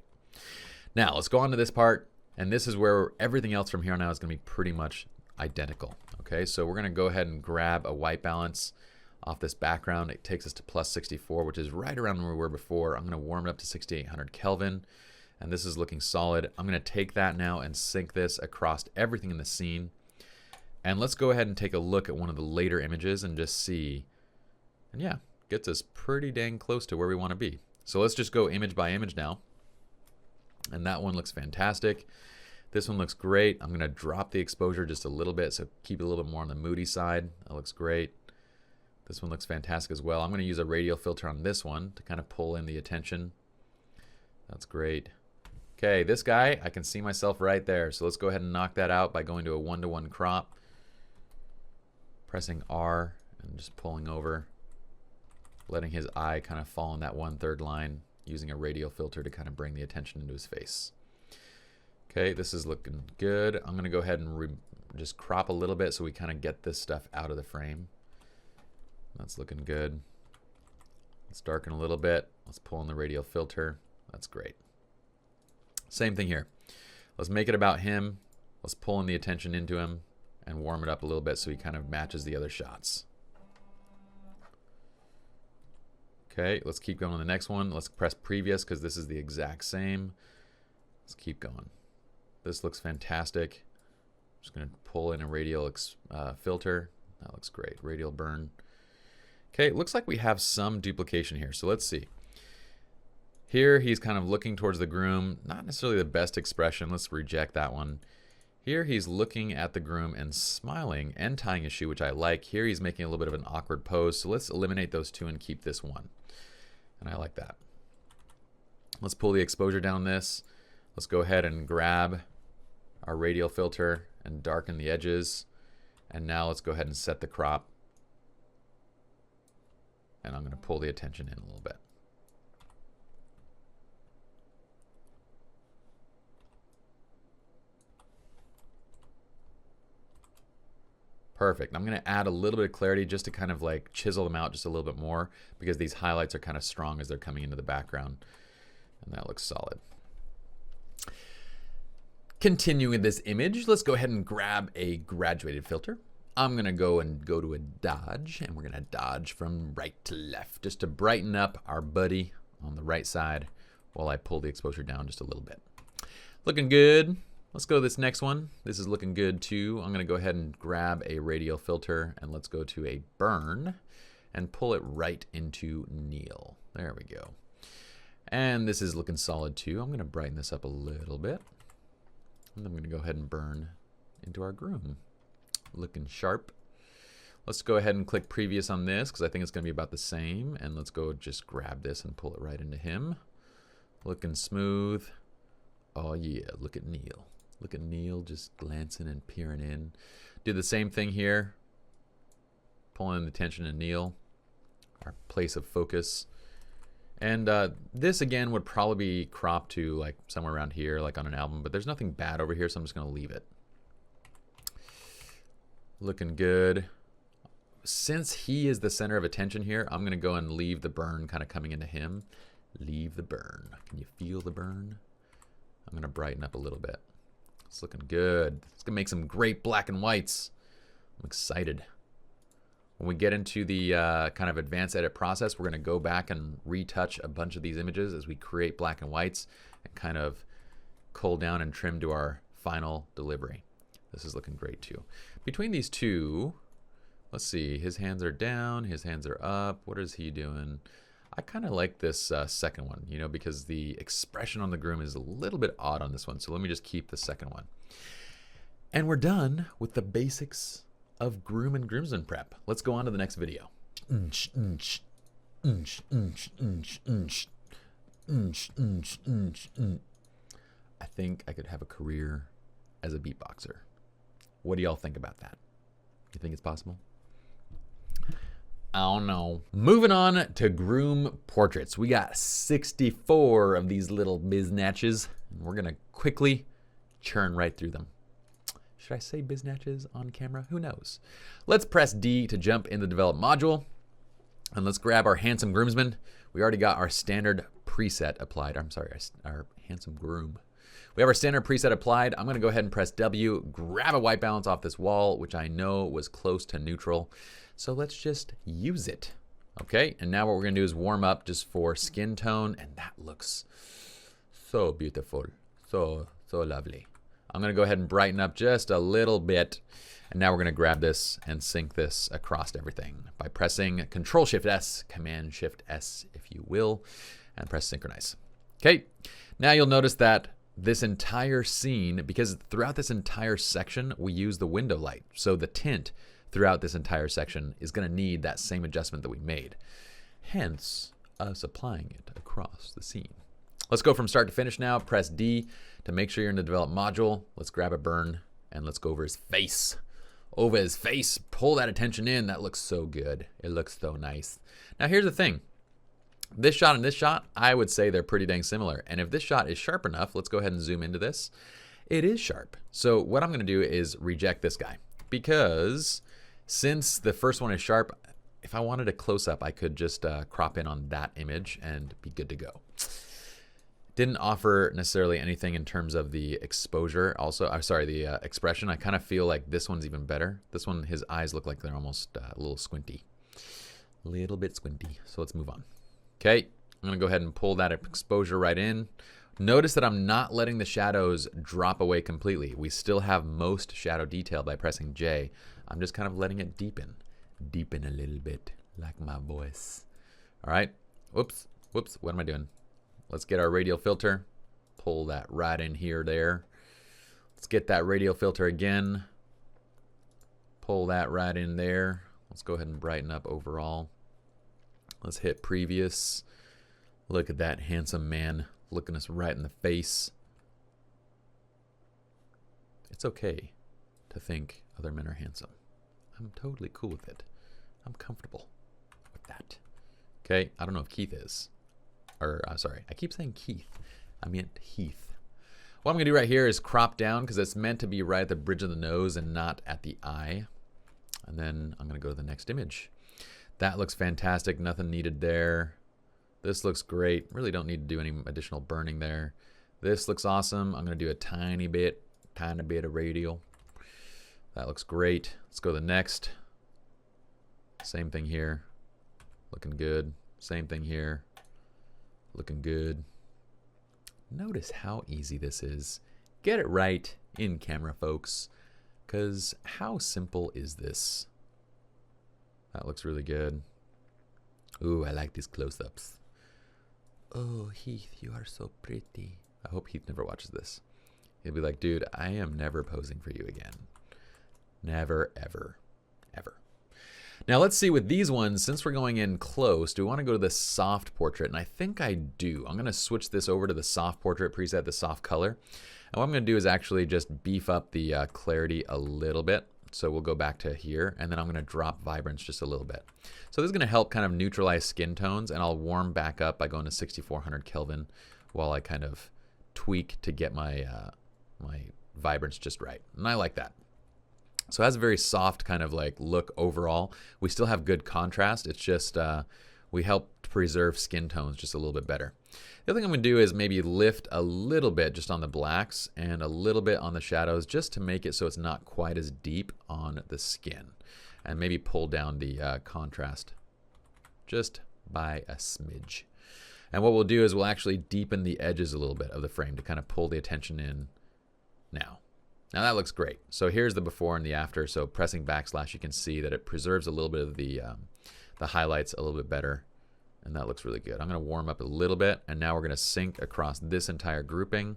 Now let's go on to this part, and this is where everything else from here on out is going to be pretty much identical. Okay, so we're going to go ahead and grab a white balance off this background. It takes us to plus 64, which is right around where we were before. I'm going to warm it up to 6800 Kelvin, and this is looking solid. I'm going to take that now and sync this across everything in the scene. And let's go ahead and take a look at one of the later images and just see. And yeah, gets us pretty dang close to where we want to be. So let's just go image by image now. And that one looks fantastic. This one looks great. I'm going to drop the exposure just a little bit, so keep it a little bit more on the moody side. That looks great. This one looks fantastic as well. I'm going to use a radial filter on this one to kind of pull in the attention. That's great. Okay, this guy, I can see myself right there. So let's go ahead and knock that out by going to a 1-to-1 crop. Pressing R and just pulling over. Letting his eye kind of fall in that 1/3 line. Using a radial filter to kind of bring the attention into his face. Okay, this is looking good. I'm going to go ahead and just crop a little bit so we kind of get this stuff out of the frame. That's looking good. Let's darken a little bit. Let's pull in the radial filter. That's great. Same thing here. Let's make it about him. Let's pull in the attention into him and warm it up a little bit so he kind of matches the other shots. Okay, let's keep going on the next one. Let's press previous because this is the exact same. Let's keep going. This looks fantastic. I'm just going to pull in a radial filter. That looks great. Radial burn. Okay, it looks like we have some duplication here. So let's see. Here he's kind of looking towards the groom. Not necessarily the best expression. Let's reject that one. Here he's looking at the groom and smiling and tying his shoe, which I like. Here he's making a little bit of an awkward pose. So let's eliminate those two and keep this one. And I like that. Let's pull the exposure down this. Let's go ahead and grab our radial filter and darken the edges. And now let's go ahead and set the crop. And I'm going to pull the attention in a little bit. Perfect. I'm going to add a little bit of clarity just to kind of like chisel them out just a little bit more because these highlights are kind of strong as they're coming into the background. And that looks solid. Continuing this image, let's go ahead and grab a graduated filter. I'm going to go to a dodge, and we're going to dodge from right to left just to brighten up our buddy on the right side while I pull the exposure down just a little bit. Looking good. Let's go to this next one. This is looking good too. I'm going to go ahead and grab a radial filter and let's go to a burn and pull it right into Neil. There we go. And this is looking solid too. I'm going to brighten this up a little bit. And I'm going to go ahead and burn into our groom. Looking sharp. Let's go ahead and click previous on this because I think it's going to be about the same. And let's go just grab this and pull it right into him. Looking smooth. Oh yeah, look at Neil. Look at Neil just glancing and peering in. Do the same thing here. Pulling the attention to Neil, our place of focus. And this again would probably be cropped to like somewhere around here, like on an album, but there's nothing bad over here, so I'm just gonna leave it. Looking good. Since he is the center of attention here, I'm gonna go and leave the burn kind of coming into him. Leave the burn. Can you feel the burn? I'm gonna brighten up a little bit. It's looking good. It's gonna make some great black and whites. I'm excited. When we get into the kind of advanced edit process, we're gonna go back and retouch a bunch of these images as we create black and whites and kind of cull down and trim to our final delivery. This is looking great too. Between these two, let's see, his hands are down, his hands are up. What is he doing? I kind of like this second one, you know, because the expression on the groom is a little bit odd on this one. So let me just keep the second one. And we're done with the basics of groom and groomsman prep. Let's go on to the next video. I think I could have a career as a beatboxer. What do y'all think about that? You think it's possible? I don't know. Moving on to groom portraits. We got 64 of these little biznatches, and we're gonna quickly churn right through them. Should I say biznatches on camera? Who knows? Let's press D to jump in the develop module, and let's grab our handsome groomsman. We already got our standard preset applied. I'm sorry, our handsome groom. We have our standard preset applied. I'm gonna go ahead and press W, grab a white balance off this wall, which I know was close to neutral. So let's just use it. Okay, and now what we're gonna do is warm up just for skin tone, and that looks so beautiful, so lovely. I'm gonna go ahead and brighten up just a little bit, and now we're gonna grab this and sync this across everything by pressing Control-Shift-S, Command-Shift-S, if you will, and press synchronize. Okay, now you'll notice that this entire scene, because throughout this entire section, we use the window light, so the tint throughout this entire section is going to need that same adjustment that we made. Hence, us applying it across the scene. Let's go from start to finish now. Press D to make sure you're in the develop module. Let's grab a burn and let's go over his face. Over his face, pull that attention in. That looks so good. It looks so nice. Now here's the thing. This shot and this shot, I would say they're pretty dang similar. And if this shot is sharp enough, let's go ahead and zoom into this. It is sharp. So what I'm gonna do is reject this guy, because since the first one is sharp, if I wanted a close up, I could just crop in on that image and be good to go. Didn't offer necessarily anything in terms of the exposure. Also, I'm sorry, the expression. I kind of feel like this one's even better. This one, his eyes look like they're almost a little squinty. A little bit squinty. So let's move on. Okay, I'm gonna go ahead and pull that exposure right in. Notice that I'm not letting the shadows drop away completely. We still have most shadow detail by pressing J. I'm just kind of letting it deepen. Deepen a little bit, like my voice. All right, whoops, what am I doing? Let's get our radial filter, pull that right in here, there. Let's get that radial filter again, pull that right in there. Let's go ahead and brighten up overall. Let's hit previous. Look at that handsome man looking us right in the face. It's okay to think other men are handsome. I'm totally cool with it. I'm comfortable with that. Okay, I don't know if Keith is. Or, sorry, I keep saying Keith. I meant Heath. What I'm going to do right here is crop down because it's meant to be right at the bridge of the nose and not at the eye. And then I'm going to go to the next image. That looks fantastic. Nothing needed there. This looks great. Really don't need to do any additional burning there. This looks awesome. I'm going to do a tiny bit of radial. That looks great. Let's go to the next. Same thing here. Looking good. Same thing here. Looking good. Notice how easy this is. Get it right in camera, folks. Because how simple is this? That looks really good. Ooh, I like these close-ups. Oh, Heath, you are so pretty. I hope Heath never watches this. He'll be like, dude, I am never posing for you again. Never, ever, ever. Now let's see with these ones, since we're going in close, do we want to go to the soft portrait? And I think I do. I'm going to switch this over to the soft portrait preset, the soft color. And what I'm going to do is actually just beef up the clarity a little bit. So we'll go back to here, and then I'm going to drop vibrance just a little bit. So this is going to help kind of neutralize skin tones, and I'll warm back up by going to 6400 Kelvin while I kind of tweak to get my, my vibrance just right. And I like that. So it has a very soft kind of like look overall. We still have good contrast. It's just we help preserve skin tones just a little bit better. The other thing I'm going to do is maybe lift a little bit just on the blacks and a little bit on the shadows just to make it so it's not quite as deep on the skin. And maybe pull down the contrast just by a smidge. And what we'll do is we'll actually deepen the edges a little bit of the frame to kind of pull the attention in now. Now that looks great. So here's the before and the after. So pressing backslash, you can see that it preserves a little bit of the highlights a little bit better. And that looks really good. I'm going to warm up a little bit. And now we're going to sync across this entire grouping.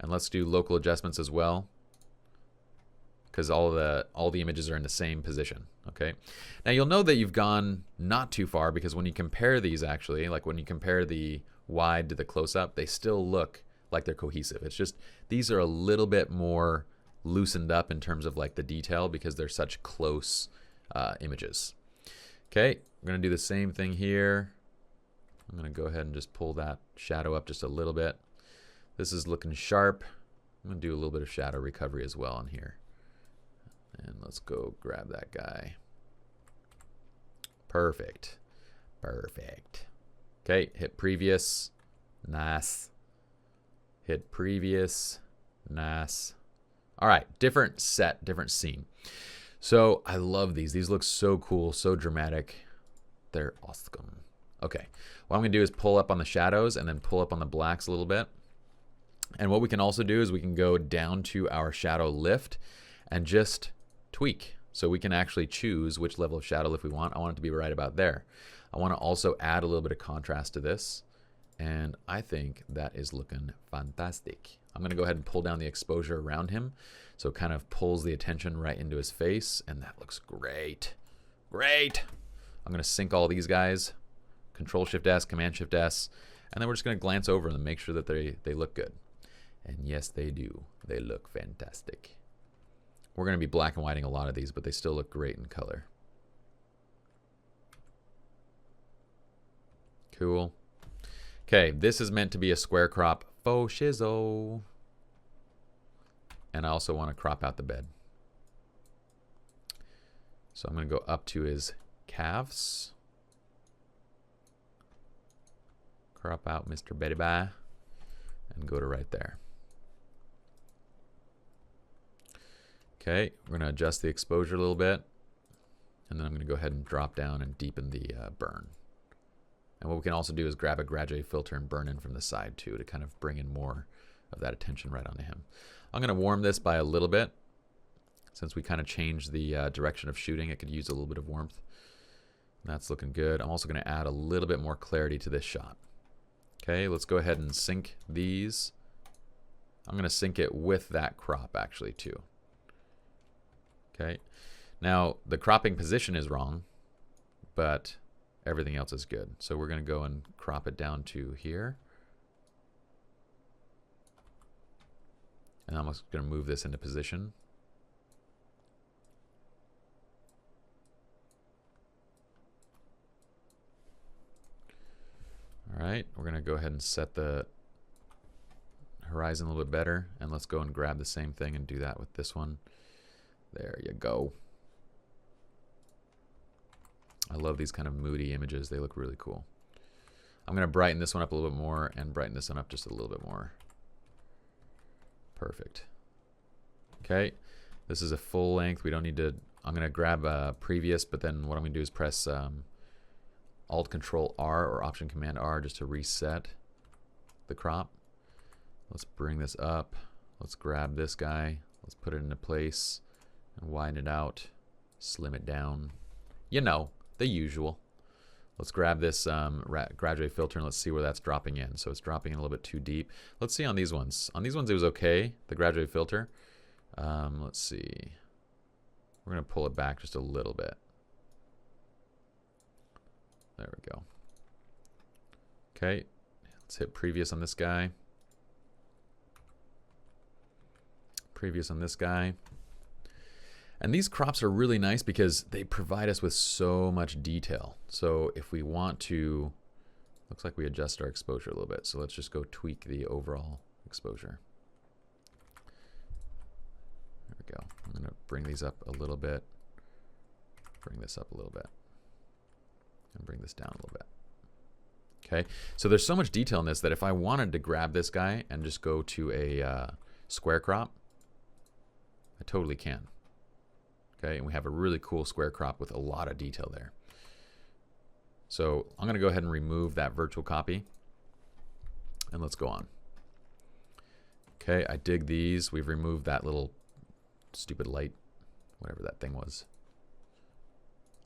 And let's do local adjustments as well, because all the images are in the same position. Okay. Now you'll know that you've gone not too far, because when you compare these, actually, like when you compare the wide to the close-up, they still look like they're cohesive. It's just these are a little bit more loosened up in terms of like the detail because they're such close images. Okay, we're gonna do the same thing here. I'm gonna go ahead and just pull that shadow up just a little bit. This is looking sharp. I'm gonna do a little bit of shadow recovery as well on here. And let's go grab that guy. Perfect. Perfect. Okay, hit previous. Nice. Hit previous. Nice. All right, different set, different scene. So I love these. These look so cool, so dramatic. They're awesome. Okay, what I'm gonna do is pull up on the shadows and then pull up on the blacks a little bit. And what we can also do is we can go down to our shadow lift and just tweak. So we can actually choose which level of shadow lift we want. I want it to be right about there. I want to also add a little bit of contrast to this. And I think that is looking fantastic. I'm going to go ahead and pull down the exposure around him so it kind of pulls the attention right into his face, and that looks great. Great. I'm going to sync all these guys. Control Shift S, Command Shift S, And then we're just going to glance over them and make sure that they look good. And yes, they do. They look fantastic. We're going to be black and whiting a lot of these, but they still look great in color. Cool. Okay, this is meant to be a square crop. Faux shizzle. And I also want to crop out the bed. So I'm going to go up to his calves. Crop out Mr. Betty Bye. And go to right there. Okay, we're going to adjust the exposure a little bit. And then I'm going to go ahead and drop down and deepen the burn. And what we can also do is grab a graduate filter and burn in from the side too to kind of bring in more of that attention right onto him. I'm going to warm this by a little bit. Since we kind of changed the direction of shooting, it could use a little bit of warmth. That's looking good. I'm also going to add a little bit more clarity to this shot. Okay, let's go ahead and sync these. I'm going to sync it with that crop actually too. Okay, now the cropping position is wrong, but everything else is good. So we're going to go and crop it down to here. And I'm just going to move this into position. All right, we're going to go ahead and set the horizon a little bit better. And let's go and grab the same thing and do that with this one. There you go. I love these kind of moody images. They look really cool. I'm going to brighten this one up a little bit more and brighten this one up just a little bit more. Perfect. Okay, this is a full length. We don't need to, I'm going to grab previous, but then what I'm going to do is press Alt Control R or Option Command R just to reset the crop. Let's bring this up. Let's grab this guy. Let's put it into place and widen it out, slim it down. You know, the usual. Let's grab this graduate filter and let's see where that's dropping in. So it's dropping in a little bit too deep. Let's see on these ones. On these ones it was okay, the graduate filter. Let's see. We're going to pull it back just a little bit. There we go. Okay, let's hit previous on this guy. Previous on this guy. And these crops are really nice because they provide us with so much detail. So if we want to, looks like we adjust our exposure a little bit. So let's just go tweak the overall exposure. There we go. I'm going to bring these up a little bit. Bring this up a little bit. And bring this down a little bit. Okay, so there's so much detail in this that if I wanted to grab this guy and just go to a square crop, I totally can. Okay, and we have a really cool square crop with a lot of detail there. So I'm going to go ahead and remove that virtual copy. And let's go on. Okay, I dig these. We've removed that little stupid light, whatever that thing was.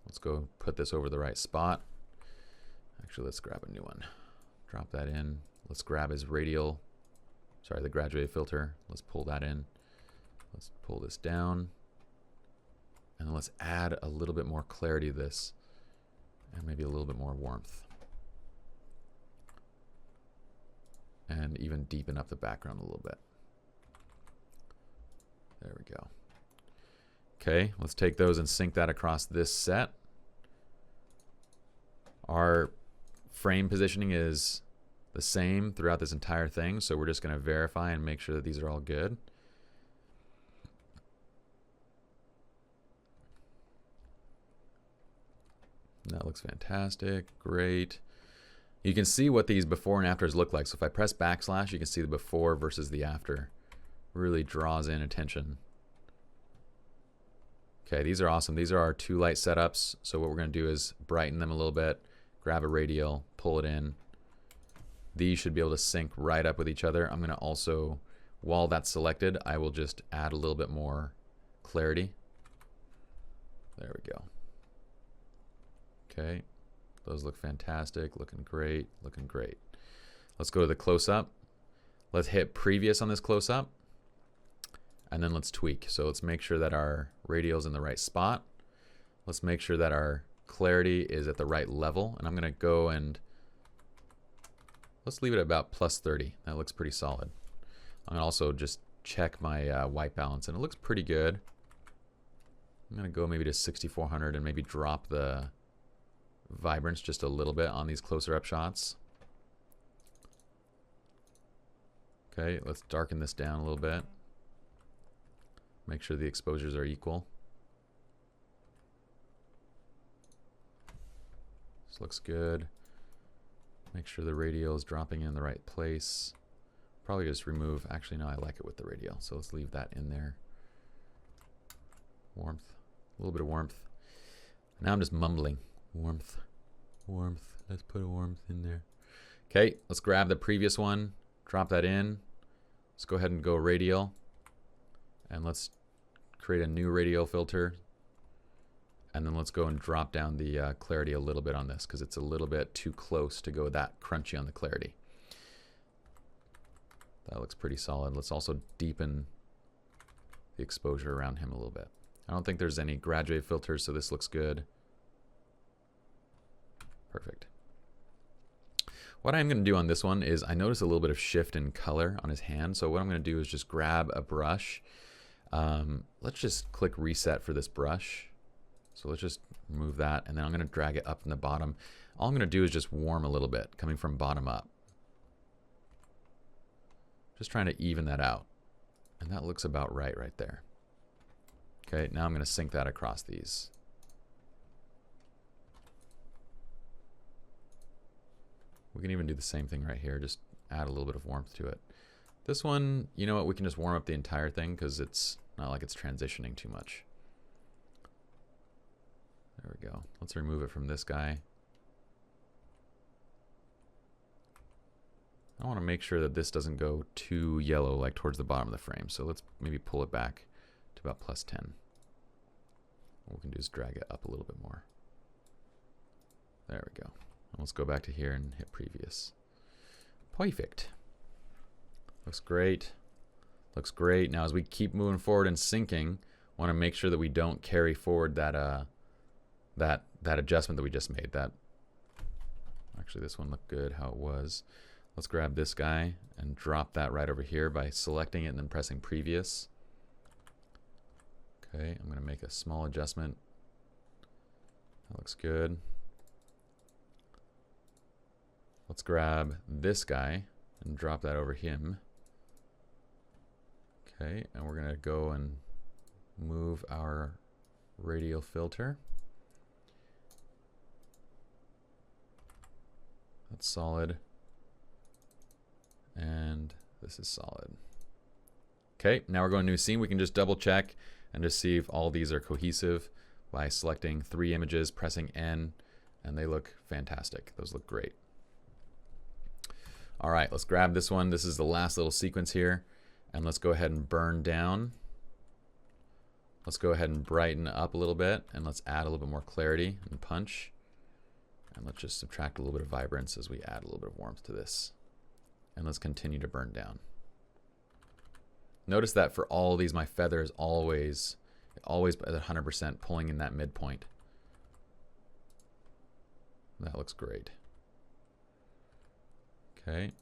Let's go put this over the right spot. Actually, let's grab a new one. Drop that in. Let's grab his radial, sorry, the graduate filter. Let's pull that in. Let's pull this down. And let's add a little bit more clarity to this and maybe a little bit more warmth. And even deepen up the background a little bit. There we go. Okay, let's take those and sync that across this set. Our frame positioning is the same throughout this entire thing, so we're just going to verify and make sure that these are all good. That looks fantastic. Great. You can see what these before and afters look like. So if I press backslash, you can see the before versus the after. Really draws in attention. Okay, these are awesome. These are our two light setups. So what we're going to do is brighten them a little bit, grab a radial, pull it in. These should be able to sync right up with each other. I'm going to also, while that's selected, I will just add a little bit more clarity. There we go. Okay, those look fantastic, looking great, looking great. Let's go to the close-up. Let's hit previous on this close-up, and then let's tweak. So let's make sure that our radial's in the right spot. Let's make sure that our clarity is at the right level, and I'm going to go and let's leave it at about plus 30. That looks pretty solid. I'm going to also just check my white balance, and it looks pretty good. I'm going to go maybe to 6400 and maybe drop the vibrance just a little bit on these closer up shots. Okay, let's darken this down a little bit. Make sure the exposures are equal. This looks good. Make sure the radial is dropping in the right place. Probably just remove, actually no, I like it with the radial, so let's leave that in there. Warmth, a little bit of warmth. Now I'm just mumbling. Warmth, warmth, let's put a warmth in there. Okay, let's grab the previous one, drop that in. Let's go ahead and go radial, and let's create a new radial filter, and then let's go and drop down the clarity a little bit on this because it's a little bit too close to go that crunchy on the clarity. That looks pretty solid. Let's also deepen the exposure around him a little bit. I don't think there's any graduate filters, so this looks good. Perfect. What I'm going to do on this one is I notice a little bit of shift in color on his hand. So what I'm going to do is just grab a brush. Let's just click reset for this brush. So let's just remove that, and then I'm going to drag it up in the bottom. All I'm going to do is just warm a little bit, coming from bottom up. Just trying to even that out. And that looks about right there. Okay, now I'm going to sync that across these. We can even do the same thing right here, just add a little bit of warmth to it. This one, you know what, we can just warm up the entire thing because it's not like it's transitioning too much. There we go. Let's remove it from this guy. I want to make sure that this doesn't go too yellow, like towards the bottom of the frame. So let's maybe pull it back to about plus 10. What we can do is drag it up a little bit more. There we go. Let's go back to here and hit previous. Perfect. Looks great. Looks great. Now as we keep moving forward and syncing, I want to make sure that we don't carry forward that that adjustment that we just made. That actually, this one looked good how it was. Let's grab this guy and drop that right over here by selecting it and then pressing previous. Okay, I'm going to make a small adjustment. That looks good. Let's grab this guy and drop that over him. Okay, and we're going to go and move our radial filter. That's solid. And this is solid. Okay, now we're going to new scene. We can just double check and just see if all these are cohesive by selecting 3 images, pressing N, and they look fantastic. Those look great. All right, let's grab this one. This is the last little sequence here, and let's go ahead and burn down. Let's go ahead and brighten up a little bit, and let's add a little bit more clarity and punch. And let's just subtract a little bit of vibrance as we add a little bit of warmth to this. And let's continue to burn down. Notice that for all of these, my feather is always at 100% pulling in that midpoint. That looks great. Okay.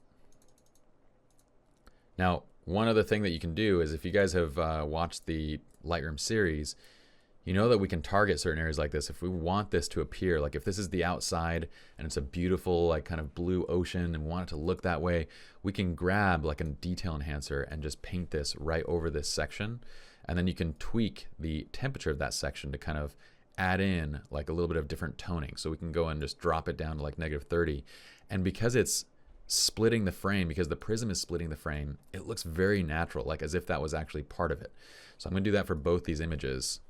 Now, one other thing that you can do is if you guys have watched the Lightroom series, you know that we can target certain areas like this. If we want this to appear, like if this is the outside and it's a beautiful like kind of blue ocean and want it to look that way, we can grab like a detail enhancer and just paint this right over this section. And then you can tweak the temperature of that section to kind of add in like a little bit of different toning. So we can go and just drop it down to like -30. And because it's splitting the frame, because the prism is splitting the frame, it looks very natural, like as if that was actually part of it. So I'm going to do that for both these images.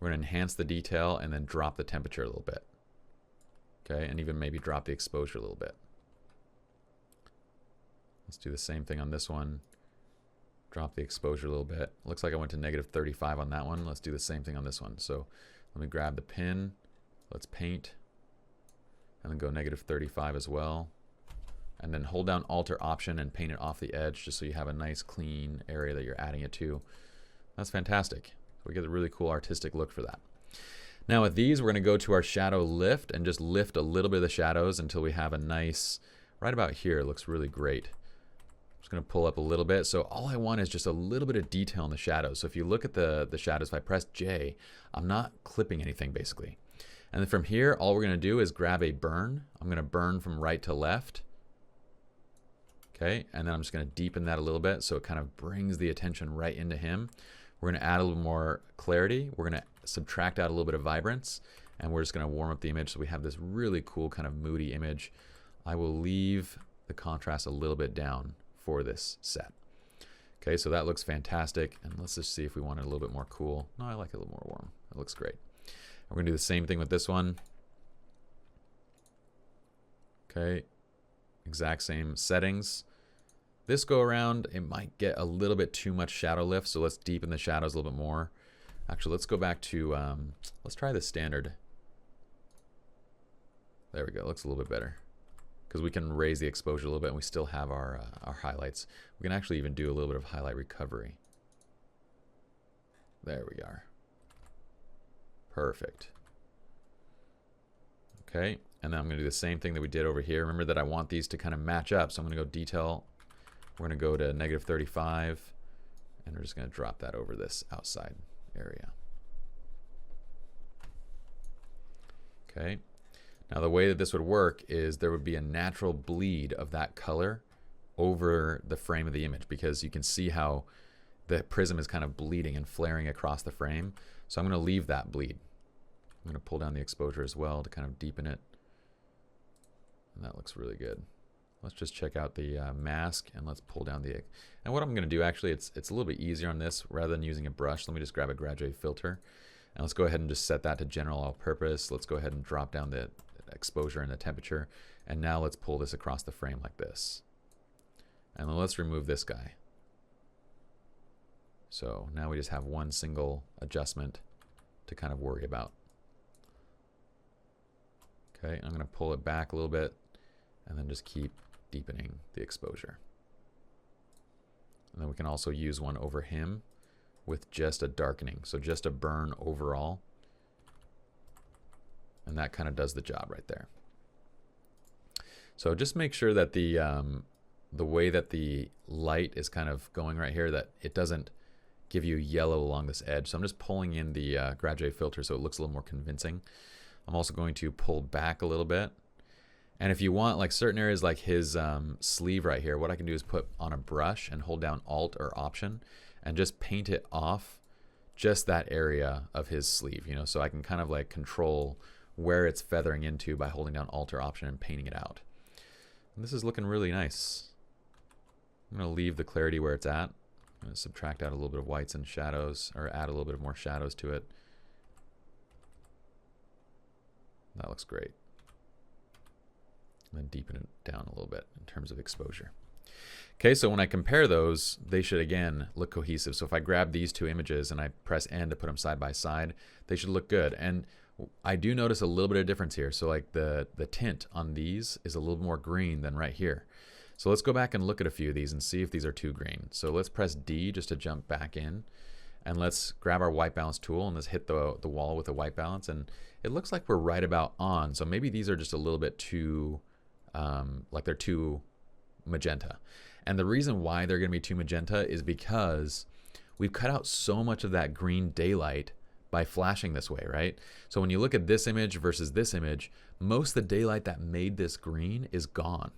We're going to enhance the detail and then drop the temperature a little bit. Okay, and even maybe drop the exposure a little bit. Let's do the same thing on this one. Drop the exposure a little bit. Looks like I went to -35 on that one. Let's do the same thing on this one. So let me grab the pin. Let's paint. And then go -35 as well. And then hold down Alt or Option and paint it off the edge just so you have a nice clean area that you're adding it to. That's fantastic. So we get a really cool artistic look for that. Now with these, we're going to go to our shadow lift and just lift a little bit of the shadows until we have a nice right about here looks really great. I'm just going to pull up a little bit. So all I want is just a little bit of detail in the shadows. So if you look at the shadows, if I press J, I'm not clipping anything basically. And then from here, all we're going to do is grab a burn. I'm going to burn from right to left. Okay, and then I'm just going to deepen that a little bit so it kind of brings the attention right into him. We're going to add a little more clarity. We're going to subtract out a little bit of vibrance, and we're just going to warm up the image so we have this really cool kind of moody image. I will leave the contrast a little bit down for this set. Okay, so that looks fantastic, and let's just see if we want it a little bit more cool. No, I like it a little more warm. It looks great. We're going to do the same thing with this one. Okay, exact same settings. This go around, it might get a little bit too much shadow lift, so let's deepen the shadows a little bit more. Actually, let's go back to, let's try the standard. There we go, looks a little bit better. Because we can raise the exposure a little bit and we still have our highlights. We can actually even do a little bit of highlight recovery. There we are. Perfect. Okay, and then I'm going to do the same thing that we did over here. Remember that I want these to kind of match up, so I'm going to go detail. We're going to go to -35, and we're just going to drop that over this outside area. Okay. Now the way that this would work is there would be a natural bleed of that color over the frame of the image, because you can see how the prism is kind of bleeding and flaring across the frame. So I'm going to leave that bleed. I'm going to pull down the exposure as well to kind of deepen it. And that looks really good. Let's just check out the mask, and let's pull down the... And what I'm going to do, actually, it's a little bit easier on this. Rather than using a brush, let me just grab a graduate filter. And let's go ahead and just set that to general all-purpose. Let's go ahead and drop down the exposure and the temperature. And now let's pull this across the frame like this. And then let's remove this guy. So now we just have one single adjustment to kind of worry about. Okay, I'm going to pull it back a little bit and then just keep deepening the exposure. And then we can also use one over him with just a darkening, so just a burn overall. And that kind of does the job right there. So just make sure that the way that the light is kind of going right here, that it doesn't give you yellow along this edge. So I'm just pulling in the graduate filter so it looks a little more convincing. I'm also going to pull back a little bit. And if you want, like certain areas like his sleeve right here, what I can do is put on a brush and hold down Alt or Option and just paint it off just that area of his sleeve, you know, so I can kind of like control where it's feathering into by holding down Alt or Option and painting it out. And this is looking really nice. I'm going to leave the clarity where it's at. I'm going to subtract out a little bit of whites and shadows, or add a little bit of more shadows to it. That looks great. And then deepen it down a little bit in terms of exposure. Okay, so when I compare those, they should again look cohesive. So if I grab these two images and I press N to put them side by side, they should look good. And I do notice a little bit of difference here. So like the tint on these is a little more green than right here. So let's go back and look at a few of these and see if these are too green. So let's press D just to jump back in. And let's grab our white balance tool and let's hit the wall with a white balance. And it looks like we're right about on. So maybe these are just a little bit too, like they're too magenta. And the reason why they're going to be too magenta is because we've cut out so much of that green daylight by flashing this way, right? So when you look at this image versus this image, most of the daylight that made this green is gone.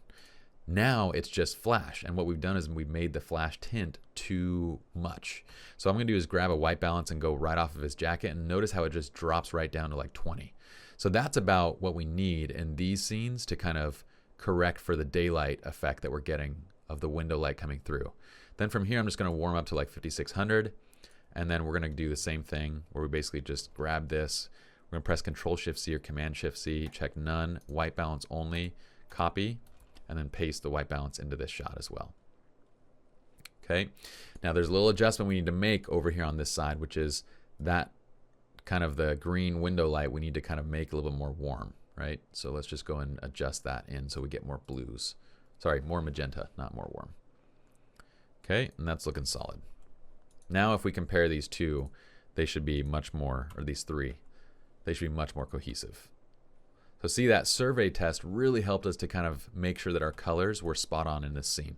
Now it's just flash, and what we've done is we've made the flash tint too much. So what I'm going to do is grab a white balance and go right off of his jacket, and notice how it just drops right down to like 20. So that's about what we need in these scenes to kind of correct for the daylight effect that we're getting of the window light coming through. Then from here I'm just going to warm up to like 5600, and then we're going to do the same thing where we basically just grab this. We're going to press Control-Shift-C or Command-Shift-C, check none, white balance only, copy, and then paste the white balance into this shot as well. Okay, now there's a little adjustment we need to make over here on this side, which is that kind of the green window light we need to kind of make a little bit more warm, right? So let's just go and adjust that in so we get more blues. Sorry, more magenta, not more warm. Okay, and that's looking solid. Now if we compare these two, they should be much more, or these three, they should be much more cohesive. So see, that survey test really helped us to kind of make sure that our colors were spot on in this scene.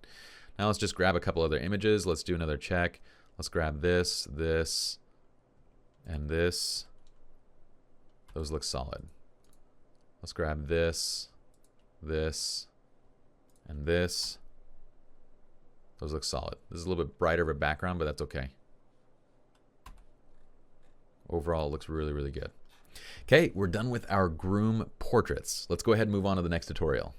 Now let's just grab a couple other images. Let's do another check. Let's grab this, this, and this. Those look solid. Let's grab this, this, and this. Those look solid. This is a little bit brighter of a background, but that's okay. Overall, it looks really good. Okay, we're done with our groom portraits. Let's go ahead and move on to the next tutorial.